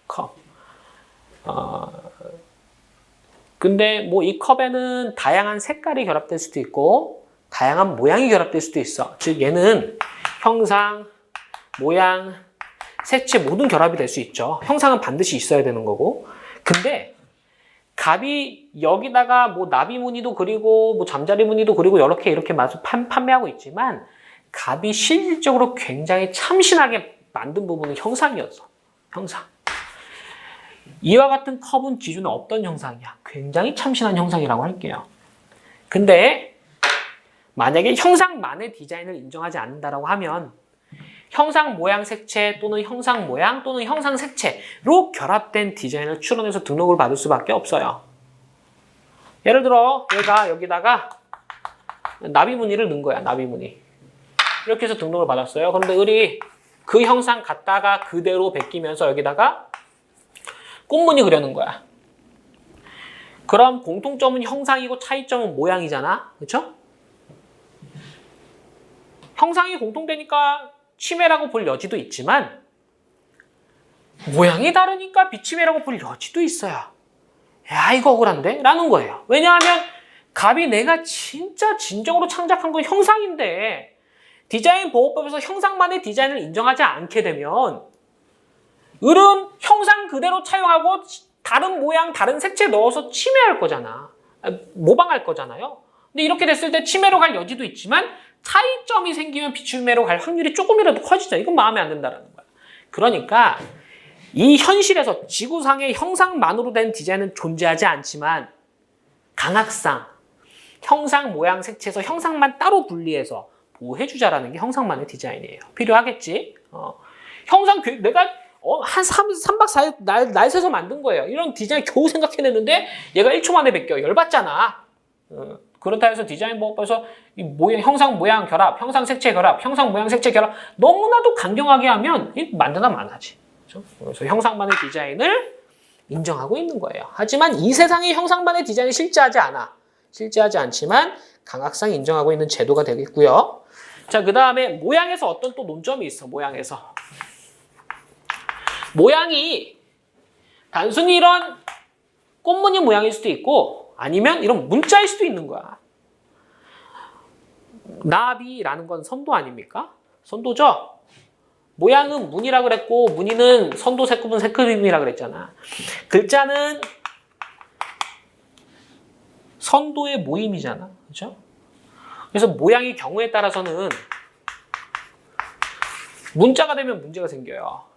컵. 근데 뭐 이 컵에는 다양한 색깔이 결합될 수도 있고 다양한 모양이 결합될 수도 있어. 즉 얘는 형상, 모양, 색채 모든 결합이 될 수 있죠. 형상은 반드시 있어야 되는 거고. 근데 갑이 여기다가 뭐 나비 무늬도 그리고 뭐 잠자리 무늬도 그리고 이렇게 맛을 판매하고 있지만 갑이 실질적으로 굉장히 참신하게 만든 부분은 형상이었어. 형상. 이와 같은 컵은 기존에 없던 형상이야. 굉장히 참신한 형상이라고 할게요. 근데 만약에 형상만의 디자인을 인정하지 않는다라고 하면 형상 모양 색채 또는 형상 모양 또는 형상 색채로 결합된 디자인을 추론해서 등록을 받을 수밖에 없어요. 예를 들어 얘가 여기다가 나비 무늬를 넣은 거야. 나비 무늬. 이렇게 해서 등록을 받았어요. 그런데 을이 그 형상 갖다가 그대로 베끼면서 여기다가 꽃무늬 그려놓은 거야. 그럼 공통점은 형상이고 차이점은 모양이잖아. 그렇죠? 형상이 공통되니까 치매라고 볼 여지도 있지만 모양이 다르니까 비치매라고 볼 여지도 있어요. 야, 이거 억울한데? 라는 거예요. 왜냐하면 갑이 내가 진짜 진정으로 창작한 건 형상인데 디자인 보호법에서 형상만의 디자인을 인정하지 않게 되면 을은 형상 그대로 차용하고 다른 모양, 다른 색채 넣어서 침해할 거잖아. 모방할 거잖아요. 근데 이렇게 됐을 때 침해로 갈 여지도 있지만 차이점이 생기면 비추매로 갈 확률이 조금이라도 커지죠. 이건 마음에 안 든다는 거야. 그러니까 이 현실에서 지구상의 형상만으로 된 디자인은 존재하지 않지만 강학상, 형상, 모양, 색채에서 형상만 따로 분리해서 보호해주자라는 게 형상만의 디자인이에요. 필요하겠지? 형상, 내가 한 3박 4일 날 새서 만든 거예요. 이런 디자인 겨우 생각해냈는데 얘가 1초 만에 베껴. 열받잖아. 그렇다 해서 디자인 보호법에서 이 모양, 형상 모양 결합, 형상 색채 결합, 형상 모양 색채 결합 너무나도 강경하게 하면 만드나 마나지. 그렇죠? 그래서 형상만의 디자인을 인정하고 있는 거예요. 하지만 이 세상의 형상만의 디자인이 실제하지 않아. 실제하지 않지만 강학상 인정하고 있는 제도가 되겠고요. 자, 그 다음에 모양에서 어떤 또 논점이 있어. 모양에서. 모양이 단순히 이런 꽃무늬 모양일 수도 있고 아니면 이런 문자일 수도 있는 거야. 나비라는 건 선도 아닙니까? 선도죠? 모양은 무늬라 그랬고 무늬는 선도, 색구분, 색그림이라 그랬잖아. 글자는 선도의 모임이잖아. 그렇죠? 그래서 모양의 경우에 따라서는 문자가 되면 문제가 생겨요.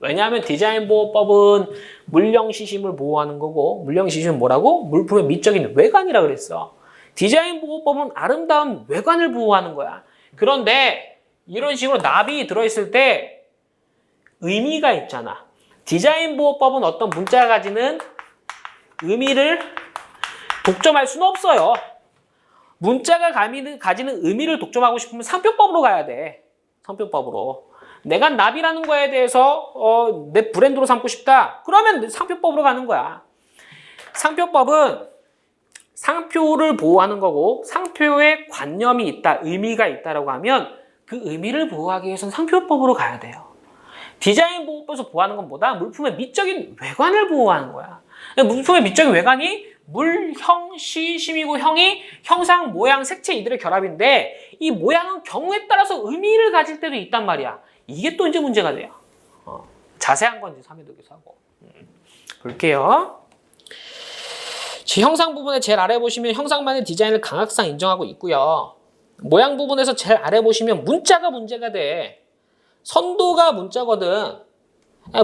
왜냐하면 디자인 보호법은 물령시심을 보호하는 거고 물령시심은 뭐라고? 물품의 미적인 외관이라 그랬어. 디자인 보호법은 아름다운 외관을 보호하는 거야. 그런데 이런 식으로 나비 들어있을 때 의미가 있잖아. 디자인 보호법은 어떤 문자가 가지는 의미를 독점할 수는 없어요. 문자가 가지는 의미를 독점하고 싶으면 상표법으로 가야 돼. 상표법으로. 내가 나비라는 거에 대해서 내 브랜드로 삼고 싶다. 그러면 상표법으로 가는 거야. 상표법은 상표를 보호하는 거고 상표에 관념이 있다, 의미가 있다라고 하면 그 의미를 보호하기 위해서는 상표법으로 가야 돼요. 디자인 보호법에서 보호하는 건 뭐다? 물품의 미적인 외관을 보호하는 거야. 물품의 미적인 외관이 물, 형, 시, 심이고 형이 형상, 모양, 색채 이들의 결합인데 이 모양은 경우에 따라서 의미를 가질 때도 있단 말이야. 이게 또 이제 문제가 돼요. 자세한 건 이제 3회독에서 하고. 볼게요. 형상 부분의 제일 아래 보시면 형상만의 디자인을 강학상 인정하고 있고요. 모양 부분에서 제일 아래 보시면 문자가 문제가 돼. 선도가 문자거든.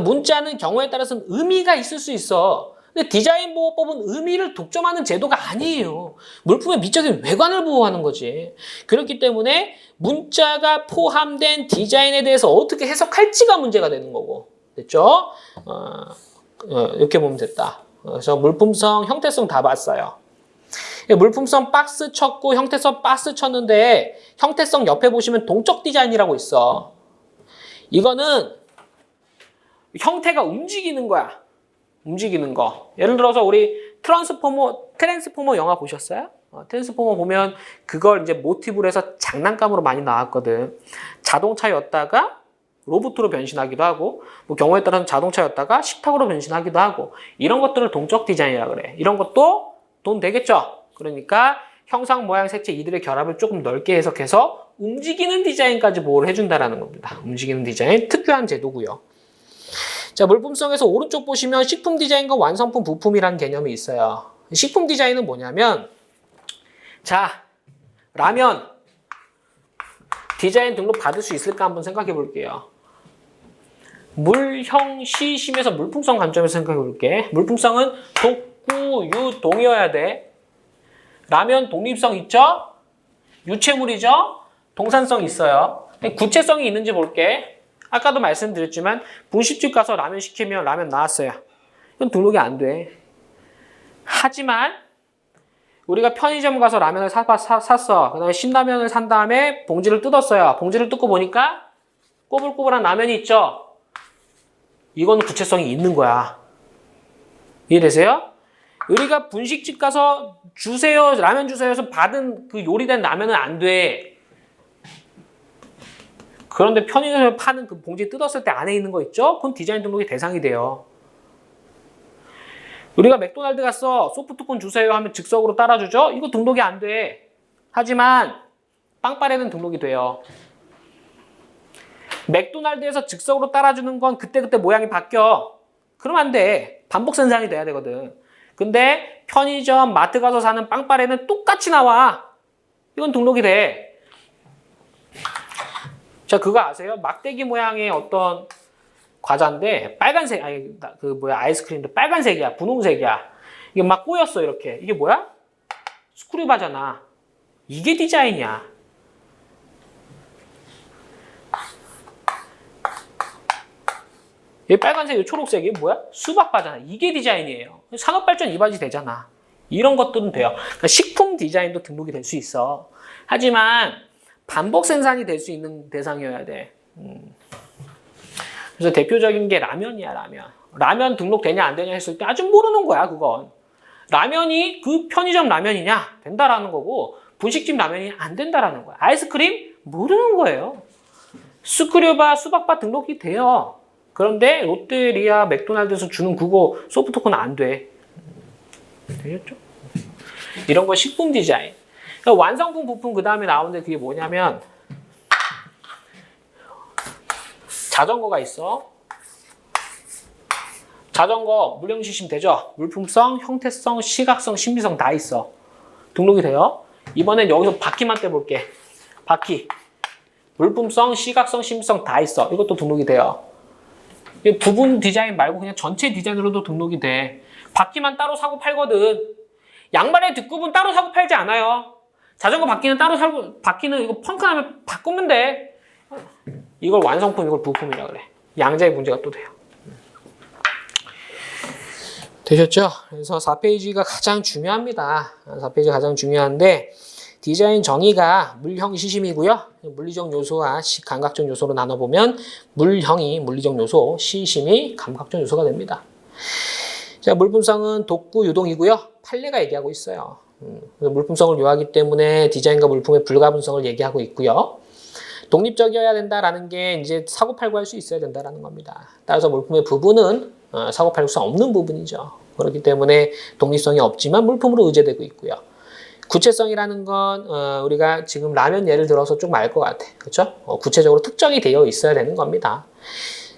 문자는 경우에 따라서는 의미가 있을 수 있어. 근데 디자인 보호법은 의미를 독점하는 제도가 아니에요. 물품의 미적인 외관을 보호하는 거지. 그렇기 때문에 문자가 포함된 디자인에 대해서 어떻게 해석할지가 문제가 되는 거고. 됐죠? 이렇게 보면 됐다. 그래서 물품성, 형태성 다 봤어요. 물품성 박스 쳤고 형태성 박스 쳤는데 형태성 옆에 보시면 동적 디자인이라고 있어. 이거는 형태가 움직이는 거야. 움직이는 거. 예를 들어서 우리 트랜스포머 영화 보셨어요? 트랜스포머 보면 그걸 이제 모티브로 해서 장난감으로 많이 나왔거든. 자동차였다가 로봇으로 변신하기도 하고, 뭐 경우에 따라서는 자동차였다가 식탁으로 변신하기도 하고, 이런 것들을 동적 디자인이라 그래. 이런 것도 돈 되겠죠? 그러니까 형상, 모양, 색채 이들의 결합을 조금 넓게 해석해서 움직이는 디자인까지 보호를 해준다라는 겁니다. 움직이는 디자인, 특유한 제도고요. 자, 물품성에서 오른쪽 보시면 식품 디자인과 완성품, 부품이라는 개념이 있어요. 식품 디자인은 뭐냐면, 자, 라면 디자인 등록 받을 수 있을까 한번 생각해 볼게요. 물, 형, 시, 심에서 물품성 관점에서 생각해 볼게. 물품성은 독구, 유, 동이어야 돼. 라면 독립성 있죠? 유체물이죠? 동산성 있어요. 구체성이 있는지 볼게. 아까도 말씀드렸지만 분식집 가서 라면 시키면 라면 나왔어요. 이건 등록이 안 돼. 하지만 우리가 편의점 가서 라면을 샀어. 그 다음에 신라면을 산 다음에 봉지를 뜯었어요. 봉지를 뜯고 보니까 꼬불꼬불한 라면이 있죠? 이건 구체성이 있는 거야. 이해되세요? 우리가 분식집 가서 주세요, 라면 주세요 해서 받은 그 요리된 라면은 안 돼. 그런데 편의점에 파는 그 봉지 뜯었을 때 안에 있는 거 있죠? 그건 디자인 등록의 대상이 돼요. 우리가 맥도날드 갔어. 소프트콘 주세요 하면 즉석으로 따라주죠? 이거 등록이 안 돼. 하지만 빵빠레는 등록이 돼요. 맥도날드에서 즉석으로 따라주는 건 그때그때 모양이 바뀌어. 그러면 안 돼. 반복 생산이 돼야 되거든. 근데 편의점, 마트 가서 사는 빵빠레는 똑같이 나와. 이건 등록이 돼. 자, 그거 아세요? 막대기 모양의 어떤 과자인데 빨간색, 아이스크림도 빨간색이야. 분홍색이야. 이게 막 꼬였어, 이렇게. 이게 뭐야? 스크류바잖아. 이게 디자인이야. 이 빨간색, 이 초록색이 뭐야? 수박바잖아. 이게 디자인이에요. 산업발전 이바지 되잖아. 이런 것들은 돼요. 그러니까 식품 디자인도 등록이 될 수 있어. 하지만 반복 생산이 될 수 있는 대상이어야 돼. 그래서 대표적인 게 라면이야, 라면. 라면 등록되냐 안 되냐 했을 때 아직 모르는 거야, 그건. 라면이 그 편의점 라면이냐? 된다라는 거고 분식집 라면이 안 된다라는 거야. 아이스크림? 모르는 거예요. 스크류바, 수박바 등록이 돼요. 그런데 롯데리아, 맥도날드에서 주는 그거 소프트콘은 안 돼. 되겠죠? 이런 거 식품 디자인. 그러니까 완성품 부품 그 다음에 나오는데 그게 뭐냐면 자전거가 있어. 자전거 물령시심 되죠? 물품성, 형태성, 시각성, 신비성 다 있어. 등록이 돼요. 이번엔 여기서 바퀴만 떼볼게. 바퀴. 물품성, 시각성, 신비성 다 있어. 이것도 등록이 돼요. 부분 디자인 말고 그냥 전체 디자인으로도 등록이 돼. 바퀴만 따로 사고 팔거든. 양말의 뒷굽은 따로 사고 팔지 않아요. 자전거 바퀴는 따로 사고, 바퀴는 이거 펑크나면 바꾸면 돼. 이걸 완성품, 이걸 부품이라 그래. 양자의 문제가 또 돼요. 되셨죠? 그래서 4페이지가 가장 중요합니다. 4페이지가 가장 중요한데 디자인 정의가 물형 시심이고요. 물리적 요소와 감각적 요소로 나눠보면 물형이 물리적 요소, 시심이 감각적 요소가 됩니다. 자, 물품성은 독구 유동이고요. 판례가 얘기하고 있어요. 그래서 물품성을 요하기 때문에 디자인과 물품의 불가분성을 얘기하고 있고요. 독립적이어야 된다라는 게 이제 사고팔고 할 수 있어야 된다라는 겁니다. 따라서 물품의 부분은 사고팔고 수 없는 부분이죠. 그렇기 때문에 독립성이 없지만 물품으로 의제되고 있고요. 구체성이라는 건 우리가 지금 라면 예를 들어서 좀 알 것 같아. 그렇죠? 구체적으로 특정이 되어 있어야 되는 겁니다.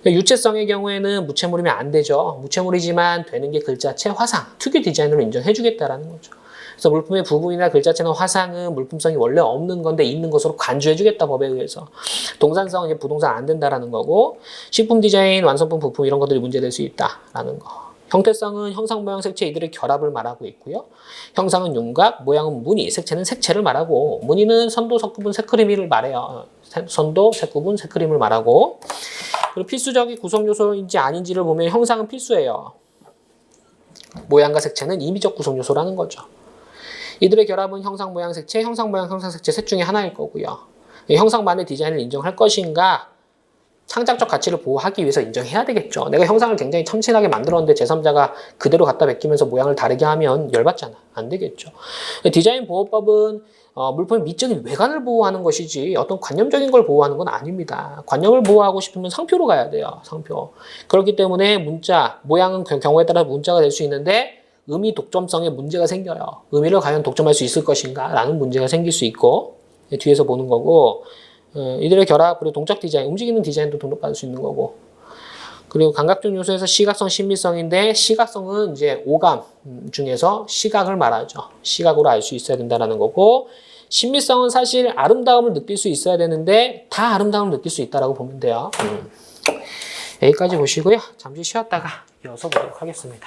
유체성의 경우에는 무체물이면 안 되죠. 무체물이지만 되는 게 글자체, 화상, 특유 디자인으로 인정해 주겠다라는 거죠. 그래서 물품의 부분이나 글자체나 화상은 물품성이 원래 없는 건데 있는 것으로 간주해 주겠다, 법에 의해서. 동산성은 이제 부동산 안 된다라는 거고, 식품 디자인, 완성품, 부품 이런 것들이 문제될 수 있다라는 거. 형태성은 형상, 모양, 색채 이들의 결합을 말하고 있고요. 형상은 윤곽, 모양은 무늬, 색채는 색채를 말하고, 무늬는 선도, 색구분, 색그림을 말해요. 선도, 색구분, 색그림을 말하고, 그리고 필수적인 구성 요소인지 아닌지를 보면 형상은 필수예요. 모양과 색채는 임의적 구성 요소라는 거죠. 이들의 결합은 형상, 모양, 색채, 형상, 모양, 형상, 색채 셋 중에 하나일 거고요. 형상만의 디자인을 인정할 것인가, 창작적 가치를 보호하기 위해서 인정해야 되겠죠. 내가 형상을 굉장히 참신하게 만들었는데 제3자가 그대로 갖다 베끼면서 모양을 다르게 하면 열받잖아. 안 되겠죠. 디자인 보호법은 물품의 미적인 외관을 보호하는 것이지 어떤 관념적인 걸 보호하는 건 아닙니다. 관념을 보호하고 싶으면 상표로 가야 돼요. 상표. 그렇기 때문에 문자, 모양은 경우에 따라 문자가 될 수 있는데 의미 독점성에 문제가 생겨요. 의미를 과연 독점할 수 있을 것인가 라는 문제가 생길 수 있고, 뒤에서 보는 거고, 이들의 결합, 그리고 동적 디자인, 움직이는 디자인도 등록받을 수 있는 거고, 그리고 감각적 요소에서 시각성, 심미성인데, 시각성은 이제 오감 중에서 시각을 말하죠. 시각으로 알 수 있어야 된다는 거고, 심미성은 사실 아름다움을 느낄 수 있어야 되는데, 다 아름다움을 느낄 수 있다라고 보면 돼요. 여기까지 보시고요. 잠시 쉬었다가 이어서 보도록 하겠습니다.